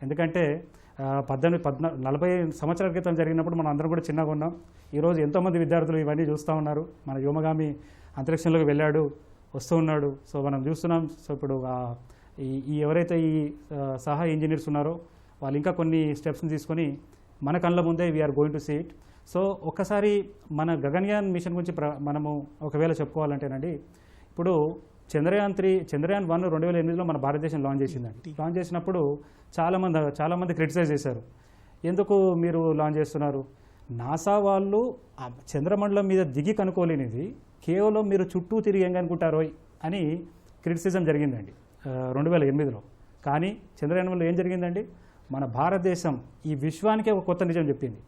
ఎందుకంటే 40 సంవత్సరాల క్రితం జరిగినప్పుడు మనం అందరం కూడా చిన్నగా ఉన్నాం. ఈరోజు ఎంతోమంది విద్యార్థులు ఇవన్నీ చూస్తూ ఉన్నారు. మన వ్యోమగామి అంతరిక్షంలోకి వెళ్ళాడు, వస్తూ ఉన్నాడు. సో మనం చూస్తున్నాం. సో ఇప్పుడు ఎవరైతే ఈ సహాయ ఇంజనీర్స్ ఉన్నారో వాళ్ళు ఇంకా కొన్ని స్టెప్స్ని తీసుకొని మన కళ్ళ ముందే we're going to see it. So ఒక్కసారి మన గగన్యాన్ మిషన్ గురించి మనము ఒకవేళ చెప్పుకోవాలంటేనండి, ఇప్పుడు చంద్రయాన్ 1 2008లో మన భారతదేశం లాంచ్ చేసిందండి. లాంచ్ చేసినప్పుడు చాలామంది క్రిటిసైజ్ చేశారు, ఎందుకు మీరు లాంచ్ చేస్తున్నారు, నాసా వాళ్ళు ఆ చంద్రమండలం మీద దిగి కనుక్కోలేనిది కేవలం మీరు చుట్టూ తిరిగి ఏం కనుక్కుంటారో అని క్రిటిసిజం జరిగిందండి 2008లో. కానీ చంద్రయాన్ వల్ల ఏం జరిగిందండి, మన భారతదేశం ఈ విశ్వానికే ఒక కొత్త నిజం చెప్పింది.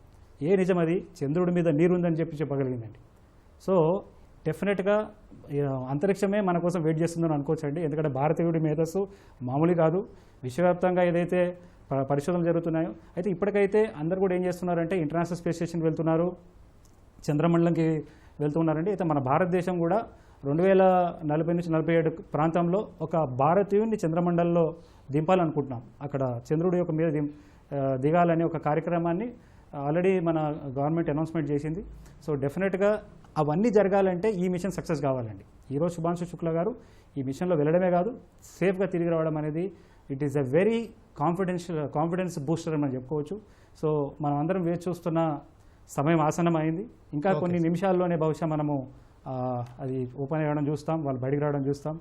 ఏ నిజం అది? చంద్రుడి మీద నీరుందని చెప్పగలిగిందండి. సో డెఫినెట్గా అంతరిక్షమే మన కోసం వెయిట్ చేస్తుందని అనుకోవచ్చండి. ఎందుకంటే భారతీయుడి మేధస్సు మామూలు కాదు. విశ్వవ్యాప్తంగా ఏదైతే పరిశోధనలు జరుగుతున్నాయో, అయితే ఇప్పటికైతే అందరూ కూడా ఏం చేస్తున్నారంటే ఇంటర్నేషనల్ స్పేస్ స్టేషన్కి వెళ్తున్నారు, చంద్రమండలంకి వెళ్తున్నారండి. అయితే మన భారతదేశం కూడా 2040 నుంచి 47 ప్రాంతంలో ఒక భారతీయుడిని చంద్రమండలంలో దింపాలనుకుంటున్నాం. అక్కడ చంద్రుడి యొక్క మీద దిగాలనే ఒక కార్యక్రమాన్ని ఆల్రెడీ మన గవర్నమెంట్ అనౌన్స్మెంట్ చేసింది. సో డెఫినెట్గా అవన్నీ జరగాలంటే ఈ మిషన్ సక్సెస్ కావాలండి. ఈరోజు శుభాంశు శుక్లా గారు ఈ మిషన్లో వెళ్ళడమే కాదు, సేఫ్గా తిరిగి రావడం అనేది it is a very confidence booster అని మనం చెప్పుకోవచ్చు. సో మనం అందరం వేచి చూస్తున్న సమయం ఆసనం అయింది. ఇంకా కొన్ని నిమిషాల్లోనే బహుశా మనము అది ఓపెన్ అవ్వడం చూస్తాం, వాళ్ళు బయటికి రావడం చూస్తాం.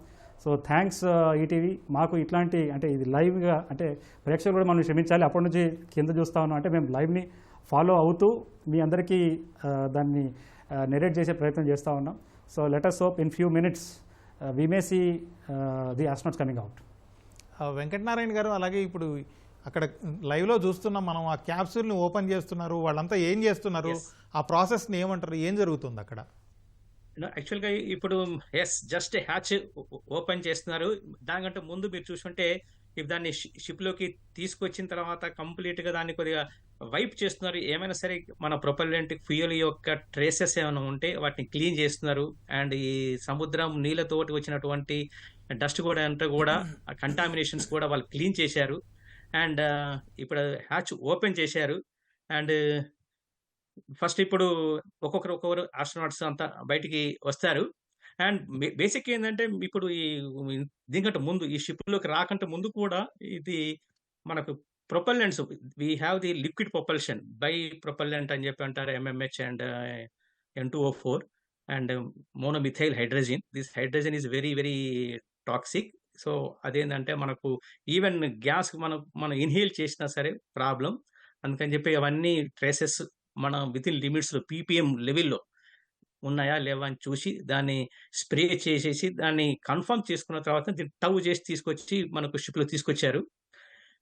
So thanks ETV. మాకు ఇట్లాంటి అంటే ఇది లైవ్గా అంటే ప్రేక్షకులు కూడా మనం క్షమించాలి, అప్పటి నుంచి కింద చూస్తా ఉన్నాం. అంటే మేము లైవ్ని ఫాలో అవుతూ మీ అందరికీ దాన్ని నెరేట్ చేసే ప్రయత్నం చేస్తూ ఉన్నాం. So let us hope in few minutes we may see the astronauts coming out. Venkatanarayana గారు, అలాగే ఇప్పుడు అక్కడ లైవ్లో చూస్తున్నాం మనం, ఆ క్యాప్సూల్ని ఓపెన్ చేస్తున్నారు, వాళ్ళంతా ఏం చేస్తున్నారు, ఆ ప్రాసెస్ని ఏమంటారు, ఏం జరుగుతుంది అక్కడ? యాక్చువల్గా ఇప్పుడు జస్ట్ హ్యాచ్ ఓపెన్ చేస్తున్నారు. దానికంటే ముందు మీరు చూసుకుంటే దాన్ని షిప్లోకి తీసుకొచ్చిన తర్వాత కంప్లీట్గా దాన్ని కొద్దిగా వైప్ చేస్తున్నారు. ఏమైనా సరే మన ప్రొపల్లెంట్ ఫ్యూయల్ యొక్క ట్రేసెస్ ఏమైనా ఉంటే వాటిని క్లీన్ చేస్తున్నారు. అండ్ ఈ సముద్రం నీళ్ళతోటి వచ్చినటువంటి డస్ట్ కూడా అంతా కూడా కంటామినేషన్స్ కూడా వాళ్ళు క్లీన్ చేశారు. అండ్ ఇప్పుడు హ్యాచ్ ఓపెన్ చేశారు. అండ్ ఫస్ట్ ఇప్పుడు ఒక్కొక్కరు ఆస్ట్రోనాట్స్ అంతా బయటికి వస్తారు. అండ్ బేసిక్ ఏంటంటే ఇప్పుడు దీనికంటే ముందు ఈ షిప్లోకి రాకంటే ముందు కూడా ఇది మనకు propellants we have the liquid propulsion bi propellant అని చెప్పి అంటారు, MMH and N2O4 and monomethyl hydrogen. This hydrogen is very very toxic. So అదేంటంటే మనకు ఈవెన్ గ్యాస్ మనం ఇన్హేల్ చేసినా సరే ప్రాబ్లం. అందుకని చెప్పి అవన్నీ ట్రేసెస్ మనం విత్ ఇన్ లిమిట్స్లో PPM లెవెల్లో ఉన్నాయా లేవా అని చూసి దాన్ని స్ప్రే చేసేసి దాన్ని కన్ఫర్మ్ చేసుకున్న తర్వాత దీన్ని టవ్ చేసి తీసుకొచ్చి మనకు షిప్లో తీసుకొచ్చారు.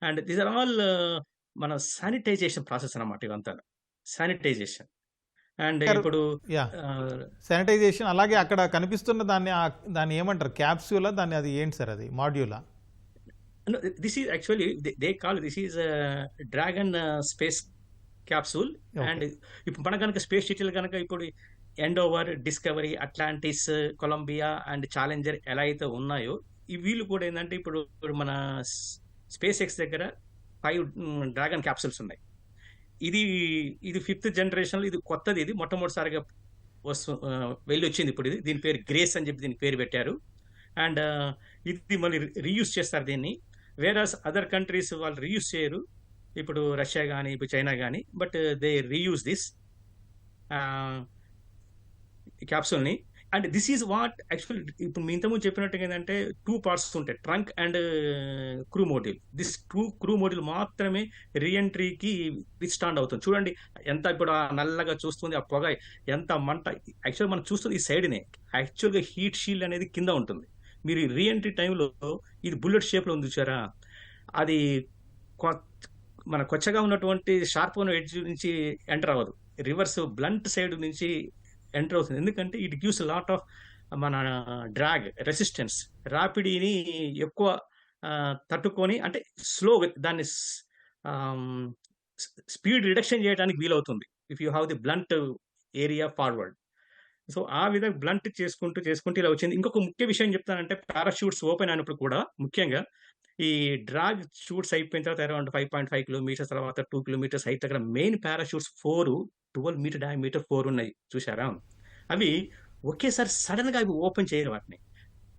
అండ్ దీస్ ఆర్ ఆల్ మన శానిటైజేషన్ ప్రాసెస్ అన్నమాట, ఇవంతా శానిటైజేషన్. అండ్ ఇప్పుడు శానిటైజేషన్. అలాగే అక్కడ కనిపిస్తున్న దాన్ని ఏమంటారు, క్యాప్సూలా దాన్ని, అది ఏంటి సార్, అది మాడ్యూలా? This is actually they call this is Dragon space capsule. And ఇప్పుడు మన కనుక స్పేస్ షటిల్ కనుక ఇప్పుడు Endeavour, Discovery, Atlantis, Columbia and Challenger ఎలా అయితే ఉన్నాయో వీళ్ళు కూడా ఏంటంటే ఇప్పుడు మన స్పేస్ ఎక్స్ దగ్గర 5 డ్రాగన్ క్యాప్సూల్స్ ఉన్నాయి. ఇది 5th జనరేషన్లో ఇది కొత్తది, ఇది మొట్టమొదటిసారిగా వెళ్ళి వచ్చింది. ఇప్పుడు దీని పేరు గ్రేస్ అని చెప్పి దీనికి పేరు పెట్టారు. అండ్ ఇది మళ్ళీ రీయూజ్ చేస్తారు దీన్ని. వేరస్ అదర్ కంట్రీస్ వాళ్ళు రీయూజ్ చేయరు, ఇప్పుడు రష్యా కానీ ఇప్పుడు చైనా కానీ, బట్ దే రీయూజ్ దిస్ క్యాప్సూల్ని. And this is what actual ఇప్పుడు మీ ఇంతకుముందు చెప్పినట్టుగా ఏంటంటే 2 parts ఉంటాయి, trunk and crew module. This crew module మాత్రమే రీఎంట్రీకి విత్స్టాండ్ అవుతుంది. చూడండి ఎంత ఇప్పుడు నల్లగా చూస్తుంది, ఆ పొగ ఎంత మంట. యాక్చువల్గా మనం చూస్తుంది ఈ సైడ్నే, యాక్చువల్గా హీట్ షీల్డ్ అనేది కింద ఉంటుంది. మీరు రీఎంట్రీ టైంలో ఇది బుల్లెట్ షేప్లో ఉంది చూసారా, అది మన కొచ్చగా ఉన్నటువంటి షార్ప్ ఉన్న ఎడ్జ్ నుంచి ఎంటర్ అవ్వదు, రివర్స్ బ్లంట్ సైడ్ నుంచి ఎంటర్ అవుతుంది. ఎందుకంటే ఇట్ గివ్స్ లాట్ ఆఫ్ మన డ్రాగ్ రెసిస్టెన్స్, ర్యాపిడీని ఎక్కువ తట్టుకొని అంటే స్లో దాన్ని స్పీడ్ రిడక్షన్ చేయడానికి వీలవుతుంది if you have the blunt area forward. So ఆ విధంగా బ్లంట్ చేసుకుంటూ ఇలా వచ్చింది. ఇంకొక ముఖ్య విషయం చెప్తానంటే పారాషూట్స్ ఓపెన్ అయినప్పుడు కూడా ముఖ్యంగా ఈ డ్రాగ్ షూట్స్ అయిపోయిన తర్వాత అరౌండ్ 5.5 kilometers తర్వాత 2 kilometers హైట్ దగ్గర మెయిన్ పారాషూట్స్ 12 meter diameter 4 ఉన్నాయి చూసారా. అవి ఒకేసారి సడన్ గా అవి ఓపెన్ చేయరు,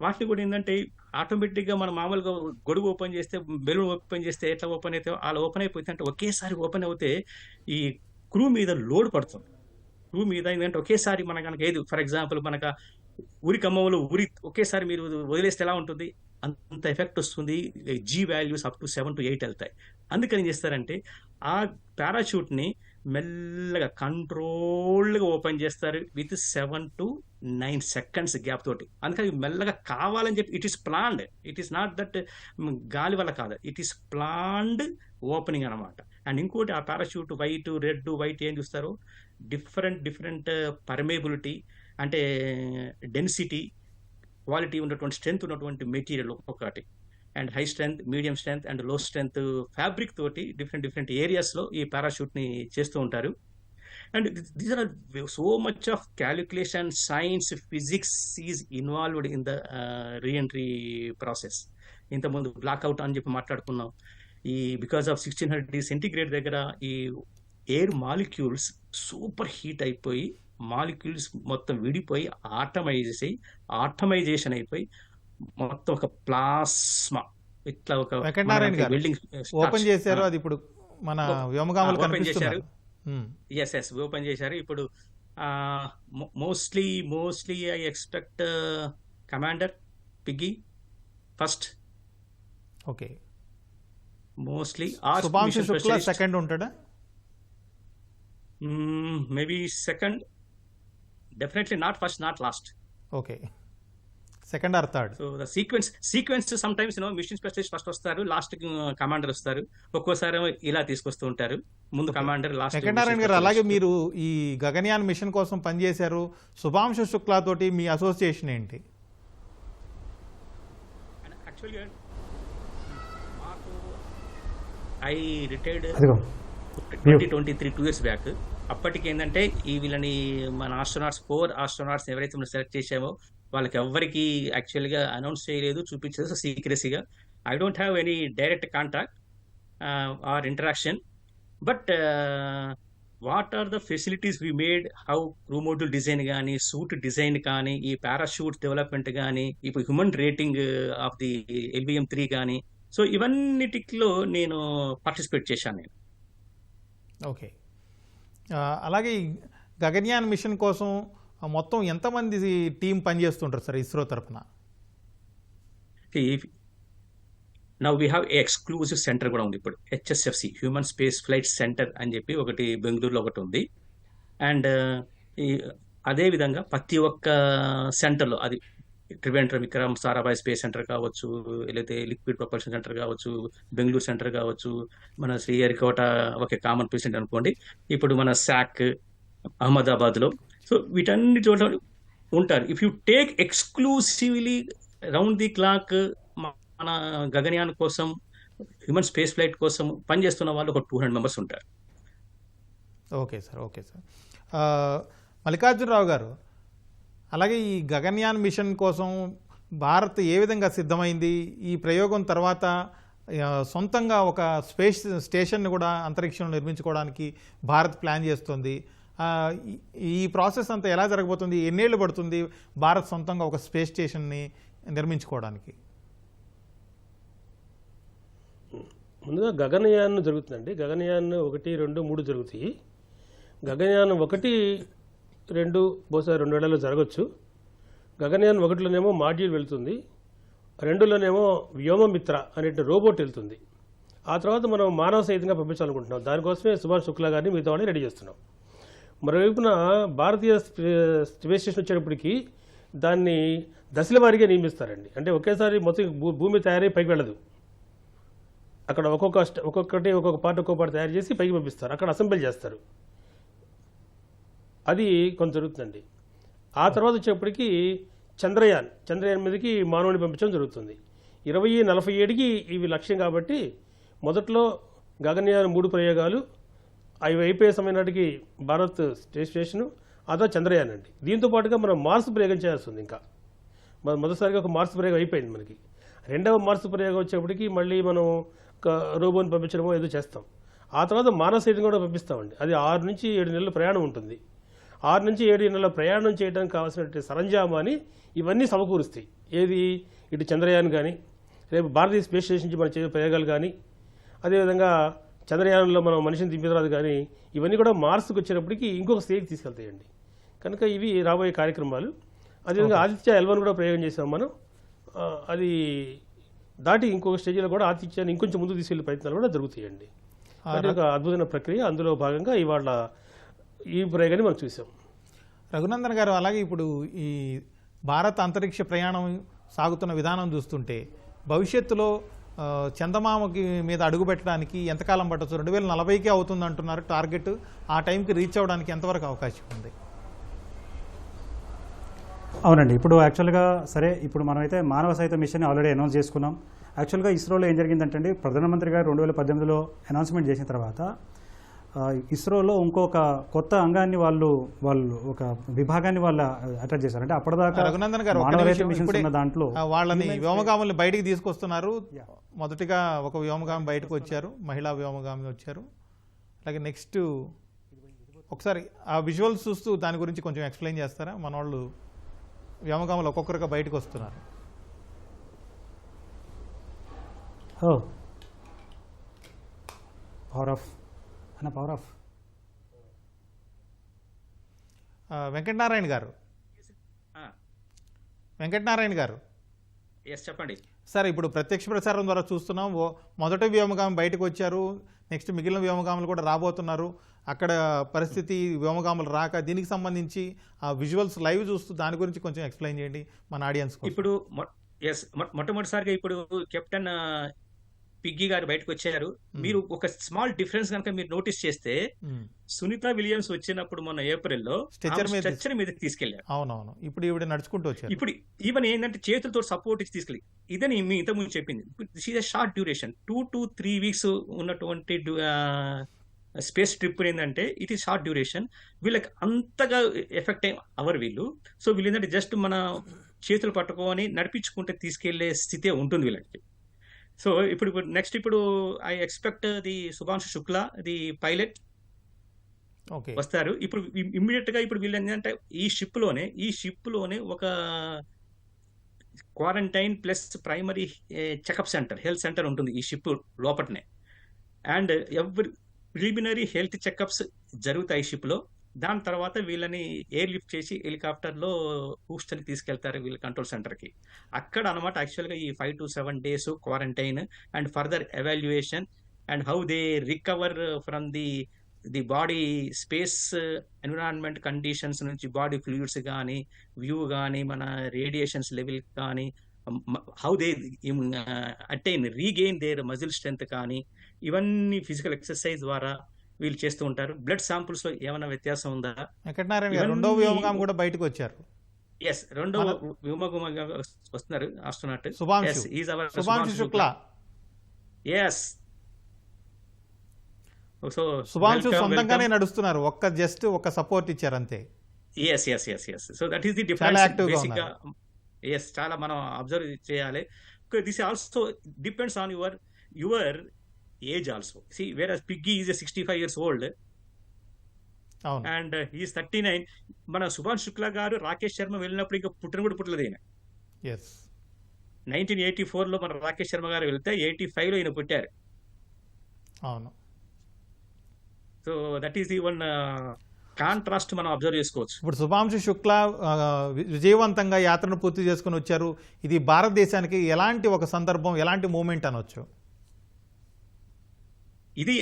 వాటిని కూడా ఏంటంటే ఆటోమేటిక్గా మనం మామూలుగా గొడుగు ఓపెన్ చేస్తే, బెలూన్ ఓపెన్ చేస్తే ఎట్లా ఓపెన్ అయితే అలా ఓపెన్ అయిపోతుంది. అంటే ఒకేసారి ఓపెన్ అవుతే ఈ క్రూ మీద లోడ్ పడుతుంది. క్రూ మీద ఏంటంటే ఒకేసారి మన కనుక ఏది ఫర్ ఎగ్జాంపుల్ మనకు ఉరి కమ్మలో ఉరి ఒకేసారి మీరు వదిలేస్తే ఎలా ఉంటుంది, అంత ఎఫెక్ట్ వస్తుంది. G values up to 7 to 8 వెళ్తాయి. అందుకని ఏం చేస్తారంటే ఆ పారాషూట్ని మెల్లగా కంట్రోల్డ్గా ఓపెన్ చేస్తారు విత్ 7 to 9 seconds గ్యాప్ తోటి. అందుకని మెల్లగా కావాలని చెప్పి it is planned, it is not that గాలి వల్ల కాదు, ఇట్ ఈస్ ప్లాన్డ్ ఓపెనింగ్ అనమాట. అండ్ ఇంకోటి ఆ పారాషూట్ వైట్ రెడ్ వైట్ ఏం చూస్తారు, డిఫరెంట్ పర్మేబిలిటీ అంటే డెన్సిటీ క్వాలిటీ ఉన్నటువంటి స్ట్రెంత్ ఉన్నటువంటి మెటీరియల్ ఒకటి, and high strength, medium strength and low strength fabric తోటి డిఫరెంట్ ఏరియాస్లో ఈ పారాషూట్ని చేస్తూ ఉంటారు. And these are so much of calculation, science, physics is involved in the re-entry process. ఇంతకుముందు బ్లాక్అవుట్ అని చెప్పి మాట్లాడుకున్నాం. ఈ బికాస్ ఆఫ్ 1600 degrees సెంటిగ్రేడ్ దగ్గర ఈ ఎయిర్ మాలిక్యూల్స్ సూపర్ హీట్ అయిపోయి మాలిక్యూల్స్ మొత్తం విడిపోయి ఆటమైజేషన్ అయిపోయి మొత్తం ఒక ప్లాస్మా ఇట్లా ఒక వెంకటనారాయణ గారు బిల్డింగ్ ఓపెన్ చేశారు, అది ఇప్పుడు మన వ్యోమగాములు ఓపెన్ చేశారు. కనిపిస్తున్నారు. ఎస్ ఓపెన్ చేశారు. ఇప్పుడు mostly I expect commander Peggy first, okay. Mostly Shubhanshu Shukla second ఉంటాడా? Maybe second, definitely not first, not last. Okay, second or third. So the sequence some times mission specialist first వస్తారు, last commander వస్తారు. ఒక్కోసారి ఇలా తీసుకొస్తూ ఉంటారు, ముందు కమాండర్ లాస్ట్. వెంకటనారాయణ గారు, అలాగే మీరు ఈ గగన్యాన్ మిషన్ కోసం పనిచేశారు, శుభాంశు శుక్లా తోటి మీ అసోసియేషన్ ఏంటి? యాక్చువల్గా మాకు ఐ రిటైర్డ్ 2023 2 years బ్యాక్. అప్పటికి ఏంటంటే ఈ వీళ్ళని మన4 ఆస్ట్రోనాట్స్ ఎవరైతే మనం సెలెక్ట్ చేసామో వాళ్ళకి ఎవ్వరికి యాక్చువల్గా అనౌన్స్ చేయలేదు, చూపించలేదు సీక్రెసీగా. I don't have any direct contact or interaction, but what are the facilities we made, how crew module design కానీ, సూట్ డిజైన్ కానీ, ఈ పారాషూట్ డెవలప్మెంట్ కానీ, ఇప్పుడు human rating of the LVM-3 కానీ, సో ఇవన్నిటిలో నేను పార్టిసిపేట్ చేశాను నేను. ఓకే, అలాగే ఈ గగన్యాన్ మిషన్ కోసం మొత్తం ఎంతమంది టీం పనిచేస్తుంటారు సార్ ఇస్రో తరఫున? Now we have exclusive centre కూడా ఉంది ఇప్పుడు, HSFC human space flight centre అని చెప్పి ఒకటి బెంగళూరులో ఒకటి ఉంది. అండ్ అదేవిధంగా ప్రతి ఒక్క సెంటర్లో, అది ట్రివేండ్రం విక్రమ్ సారాభాయ్ స్పేస్ సెంటర్ కావచ్చు, లేకపోతే లిక్విడ్ ప్రొపల్షన్ సెంటర్ కావచ్చు, బెంగళూరు సెంటర్ కావచ్చు, మన శ్రీహరికోట ఒక కామన్ ప్లేస్ సెంటర్ అనుకోండి, ఇప్పుడు మన శాక్ అహ్మదాబాద్లో, సో వీటన్ని చోట్ల ఉంటారు. If you take exclusively round the clock మన గగన్యాన్ కోసం, హ్యూమన్ స్పేస్ ఫ్లైట్ కోసం పనిచేస్తున్న వాళ్ళు ఒక 200 members ఉంటారు. Okay sir, okay sir. Mallikarjunarao గారు, అలాగే ఈ గగన్యాన్ మిషన్ కోసం భారత్ ఏ విధంగా సిద్ధమైంది? ఈ ప్రయోగం తర్వాత సొంతంగా ఒక స్పేస్ స్టేషన్ని కూడా అంతరిక్షంలో నిర్మించుకోవడానికి భారత్ ప్లాన్ చేస్తుంది. ఈ ప్రాసెస్ అంతా ఎలా జరగబోతుంది? ఎన్నేళ్ళు పడుతుంది భారత్ సొంతంగా ఒక స్పేస్ స్టేషన్ని నిర్మించుకోవడానికి? ముందుగా గగనయాన్ జరుగుతుందండి. గగనయాన్ 1, 2, 3 జరుగుతాయి. గగనయాన్ 1, 2 బహుశా 2 ఏళ్లలో జరగచ్చు. గగనయాన్ 1లోనేమో మాడ్యూల్ వెళ్తుంది, 2లోనేమో వ్యోమమిత్ర అనే రోబోట్ వెళ్తుంది. ఆ తర్వాత మనం మానవ సహితంగా పంపించాలనుకుంటున్నాం. దానికోసమే సుభాష్ శుక్లా గారిని మిగతా వాళ్ళని రెడీ చేస్తున్నాం. మరోవైపున భారతీయ స్పేస్ స్టేషన్ వచ్చేటప్పటికి దాన్ని దశల వారీగా నియమిస్తారండి. అంటే ఒకేసారి మొత్తం భూమి తయారై పైకి వెళ్ళదు. అక్కడ ఒక్కొక్క పార్ట్ తయారు చేసి పైకి పంపిస్తారు, అక్కడ అసెంబ్లీ చేస్తారు. అది కొంత జరుగుతుందండి. ఆ తర్వాత వచ్చేప్పటికి చంద్రయాన్ మీదకి మానవుని పంపించడం జరుగుతుంది. 2047కి ఇవి లక్ష్యం కాబట్టి మొదట్లో గగనయాన్ 3 ప్రయోగాలు అవి అయిపోయే సమయం నాటికి భారత్ స్పేస్ స్టేషను, అదో చంద్రయాన్ అండి. దీంతో పాటుగా మనం మార్స్ ప్రయోగం చేయాల్సింది. ఇంకా మొదటిసారిగా ఒక మార్స్ ప్రయోగం అయిపోయింది మనకి. రెండవ మార్స్ ప్రయోగం వచ్చేప్పటికి మళ్ళీ మనం ఒక రోబోని పంపించడమో ఏదో చేస్తాం. ఆ తర్వాత మానవ సైతం కూడా పంపిస్తామండి. అది 6 నుంచి 7 నెలల ప్రయాణం ఉంటుంది. 6 నుంచి 7 నెలల ప్రయాణం చేయడానికి కావాల్సినటువంటి సరంజామాని ఇవన్నీ సమకూరుస్తాయి. ఏది ఇటు చంద్రయాన్ కానీ రేపు భారతీయ స్పేస్ స్టేషన్ నుంచి మనం చేసే ప్రయోగాలు కానీ అదేవిధంగా చంద్రయానంలో మనం మనిషిని దింపిన తర్వాత కానీ ఇవన్నీ కూడా మార్స్కి వచ్చేటప్పటికి ఇంకొక స్టేజ్కి తీసుకెళ్తాయండి. కనుక ఇవి రాబోయే కార్యక్రమాలు. అదేవిధంగా ఆదిత్య L1 కూడా ప్రయోగం చేసాం మనం. అది దాటి ఇంకొక స్టేజ్లో కూడా ఆదిత్యాన్ని ఇంకొంచెం ముందుకు తీసుకెళ్లే ప్రయత్నాలు కూడా జరుగుతాయండి. అది ఒక అద్భుతమైన ప్రక్రియ. అందులో భాగంగా ఇవాళ ఈ ప్రయోగాన్ని మనం చూసాం. రఘునందన్ గారు, అలాగే ఇప్పుడు ఈ భారత అంతరిక్ష ప్రయాణం సాగుతున్న విధానం చూస్తుంటే భవిష్యత్తులో చందమామకి మీద అడుగు పెట్టడానికి ఎంతకాలం పట్టచ్చు? 2040కే అవుతుంది అంటున్నారు టార్గెట్. ఆ టైంకి రీచ్ అవ్వడానికి ఎంతవరకు అవకాశం ఉంది? అవునండి. ఇప్పుడు యాక్చువల్గా సరే, ఇప్పుడు మనమైతే మానవ సహిత మిషన్ ఆల్రెడీ అనౌన్స్ చేసుకున్నాం. యాక్చువల్గా ఇస్రోలో ఏం జరిగిందంటే ప్రధానమంత్రి గారు 2018లో అనౌన్స్మెంట్ చేసిన తర్వాత ఇస్రోలో ఇంకొక కొత్త అంగాన్ని వాళ్ళు ఒక విభాగాన్ని వాళ్ళు అటాచ్ చేశారు. అంటే అప్పటిదాకా రఘునందన్ గారు, మానవ రహిత మిషన్స్ ఉన్న దాంట్లో వాళ్ళని వ్యోమగాముల్ని బయటికి తీసుకొస్తున్నారు. మొదటిగా ఒక వ్యోమగామి బయటకు వచ్చారు, మహిళా వ్యోమగామి వచ్చారు. అలాగే నెక్స్ట్ ఒకసారి ఆ విజువల్స్ చూస్తూ దాని గురించి కొంచెం ఎక్స్ప్లెయిన్ చేస్తారా? మన వాళ్ళు వ్యోమగాములు ఒక్కొక్కరుగా బయటకు వస్తున్నారు. పవర్ ఆఫ్ అన్న, పవర్ ఆఫ్. వెంకటనారాయణ గారు, వెంకటనారాయణ గారు చెప్పండి సార్. ఇప్పుడు ప్రత్యక్ష ప్రసారం ద్వారా చూస్తున్నాం, మొదటి వ్యోమగామి బయటకు వచ్చారు, నెక్స్ట్ మిగిలిన వ్యోమగాములు కూడా రాబోతున్నారు. అక్కడ పరిస్థితి వ్యోమగాములు రాక, దీనికి సంబంధించి ఆ విజువల్స్ లైవ్ చూస్తూ దాని గురించి కొంచెం ఎక్స్ప్లెయిన్ చేయండి మన ఆడియన్స్. ఇప్పుడు మొట్టమొదటిసారిగా ఇప్పుడు కెప్టెన్ పిగ్గీ గారు బయటకు వచ్చారు. మీరు ఒక స్మాల్ డిఫరెన్స్ కనుక మీరు నోటీస్ చేస్తే, సునీత విలియమ్స్ వచ్చినప్పుడు మొన్న ఏప్రిల్లో స్ట్రెచర్ మీద తీసుకెళ్లారు. అవునవును. ఇప్పుడు ఈవిడ నడుచుకుంటూ వచ్చారు. ఇప్పుడు ఈవెన్ ఏంటంటే చేతులతో సపోర్ట్ ఇచ్చి తీసుకెళ్ళి, ఇదని మీ ఇంతకుముందు చెప్పింది. This is a short duration, 2 to 3 weeks ఉన్నటువంటి స్పేస్ ట్రిప్ ఏంటంటే ఇట్ ఈస్ షార్ట్ డ్యూరేషన్. వీళ్ళకి అంతగా ఎఫెక్ట్ అవరు వీళ్ళు. సో వీళ్ళు ఏంటంటే జస్ట్ మన చేతులు పట్టుకొని నడిపించుకుంటే తీసుకెళ్లే స్థితే ఉంటుంది వీళ్ళకి. సో ఇప్పుడు నెక్స్ట్ ఇప్పుడు I expect the Shubhanshu Shukla, the pilot వస్తారు. ఇప్పుడు ఇమ్మీడియట్ గా ఇప్పుడు వీళ్ళు ఏంటంటే ఈ షిప్ లోనే ఒక quarantine plus primary checkup center, health center ఉంటుంది ఈ షిప్ లోపటనే. And every preliminary health checkups జరుగుతాయి షిప్ లో. దాని తర్వాత వీళ్ళని ఎయిర్ లిఫ్ట్ చేసి హెలికాప్టర్లో హూస్టన్కి తీసుకెళ్తారు వీళ్ళ కంట్రోల్ సెంటర్కి. అక్కడ అనమాట యాక్చువల్గా ఈ 5 to 7 days quarantine and further evaluation and how they recover from the body space environment conditions నుంచి బాడీ ఫ్లూయిడ్స్ కానీ, వ్యూ కానీ, మన రేడియేషన్స్ లెవెల్ కానీ, how they attain regain their muscle strength కానీ, ఇవన్నీ ఫిజికల్ ఎక్సర్సైజ్ ద్వారా వీళ్ళు చేస్తూ ఉంటారు. బ్లడ్ శాంపుల్స్ లో ఏమైనా వ్యత్యాసం ఉందా? రెండో వ్యోమగామి కూడా బయటకు వచ్చారు. ఎస్, రెండో వ్యోమగామి వస్తున్నారు astronaut Shubhanshu Shukla. Yes, so Shubhanshu సొంతంగానే నడుస్తున్నారు, జస్ట్ ఒక సపోర్ట్ ఇచ్చారు అంతే. Yes yes yes yes so that is the difference basic గా. ఎస్, చాలా మనం అబ్జర్వ్ చేయాలి. This also depends on your age also. See, whereas Piggy is a 65 years old and he is 39. మన సుభాష్ శుక్లా గారు రాకేష్ శర్మ వెళ్ళినప్పుడు ఇంకా పుట్టిన కూడా పుట్టలేదు ఈయన. 1984లో మన రాకేష్ శర్మ గారు వెళ్తే 85లో ఈయన పుట్టారు. అవును. So that is the one contrast మనం అబ్జర్వ్ చేసుకోవచ్చు. ఇప్పుడు శుభాంశు శుక్లా విజయవంతంగా యాత్రను పూర్తి చేసుకుని వచ్చారు. ఇది భారతదేశానికి ఎలాంటి ఒక సందర్భం, ఎలాంటి మూమెంట్ అనొచ్చు? ఇది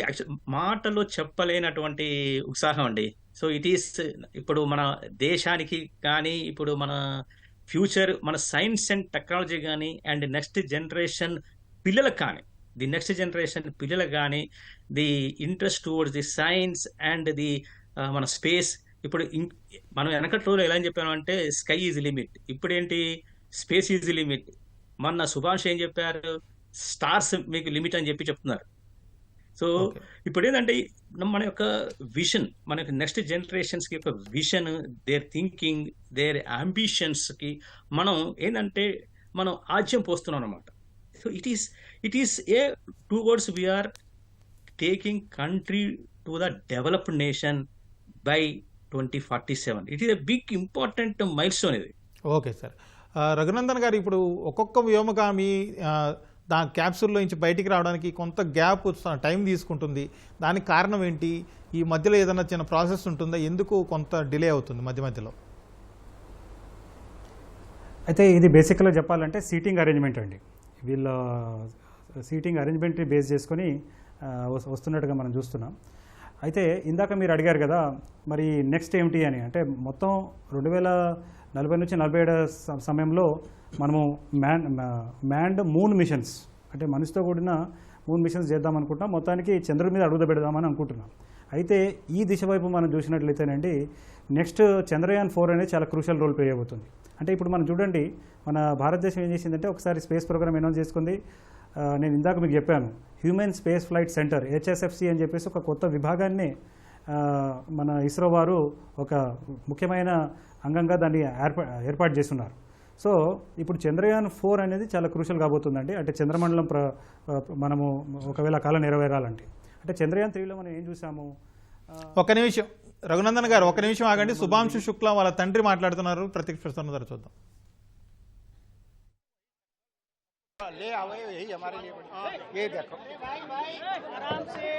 మాటలో చెప్పలేనటువంటి ఉత్సాహం అండి. సో ఇట్ ఈస్ ఇప్పుడు మన దేశానికి కానీ, ఇప్పుడు మన ఫ్యూచర్, మన సైన్స్ అండ్ టెక్నాలజీ కానీ, అండ్ నెక్స్ట్ జనరేషన్ పిల్లలకు కానీ, ది నెక్స్ట్ జనరేషన్ పిల్లలకు కానీ the interest towards the science and the మన స్పేస్. ఇప్పుడు మనం వెనకటి రోజులు ఎలా అని చెప్పామంటే స్కై ఈజ్ లిమిట్, ఇప్పుడేంటి స్పేస్ ఈజ్ లిమిట్. మొన్న సుభాష్ ఏం చెప్పారు, స్టార్స్ మీకు లిమిట్ అని చెప్తున్నారు. సో ఇప్పుడు ఏంటంటే మన యొక్క విజన్, మన యొక్క నెక్స్ట్ జనరేషన్స్ కి యొక్క vision, their thinking, their ambitions కి మనం ఏంటంటే మనం ఆజ్యం పోస్తున్నాం అనమాట. So it is a towards we're taking country to the developed nation by 2047. It is a big important milestone ఇది. Okay sir. రఘునందన్ గారు, ఇప్పుడు ఒక్కొక్క వ్యోమగామి క్యాప్సూల్లో నుంచి బయటికి రావడానికి కొంత గ్యాప్ టైం తీసుకుంటుంది. దానికి కారణం ఏంటి? ఈ మధ్యలో ఏదైనా చిన్న ప్రాసెస్ ఉంటుందా? ఎందుకు కొంత డిలే అవుతుంది మధ్యలో? అయితే ఇది బేసిక్గా చెప్పాలంటే సీటింగ్ అరేంజ్మెంట్ అండి. వీళ్ళ సీటింగ్ అరేంజ్మెంట్ని బేస్ చేసుకొని వస్తున్నట్టుగా మనం చూస్తున్నాం. అయితే ఇందాక మీరు అడిగారు కదా మరి నెక్స్ట్ ఏమిటి అని. అంటే మొత్తం 2040 నుంచి 47 సమయంలో మనము మ్యాన్డ్ మూన్ మిషన్స్, అంటే మనిషితో కూడిన మూన్ మిషన్స్ చేద్దాం అనుకుంటున్నాం. మొత్తానికి చంద్రుడి మీద అడుగు పెడదామని అనుకుంటున్నాం. అయితే ఈ దిశ వైపు మనం చూసినట్లయితేనండి నెక్స్ట్ చంద్రయాన్ 4 అనేది చాలా క్రూషియల్ రోల్ ప్లే అయిపోతుంది. అంటే ఇప్పుడు మనం చూడండి, మన భారతదేశం ఏం చేసిందంటే ఒకసారి స్పేస్ ప్రోగ్రామ్ అనౌన్స్ చేసుకుంది. నేను ఇందాక మీకు చెప్పాను, human space flight centre HSFC అని చెప్పేసి ఒక కొత్త విభాగాన్ని మన ఇస్రో వారు ఒక ముఖ్యమైన అంగంగా దాన్ని ఏర్పాటు చేస్తున్నారు. సో ఇప్పుడు చంద్రయాన్ 4 అనేది చాలా క్రూషియల్ కాబోతుందండి. అంటే చంద్రమండలం మనము ఒకవేళ కాలం నెరవేరాలంటే. అంటే చంద్రయాన్ 3లో మనం ఏం చూసాము? ఒక నిమిషం రఘునందన్ గారు, ఒక నిమిషం ఆగండి. శుభాంశు శుక్లా వాళ్ళ తండ్రి మాట్లాడుతున్నారు, ప్రతిక్షిస్తున్నారు, చూద్దాం. ले आओ, यही हमारे लिए ये देखो आराम से।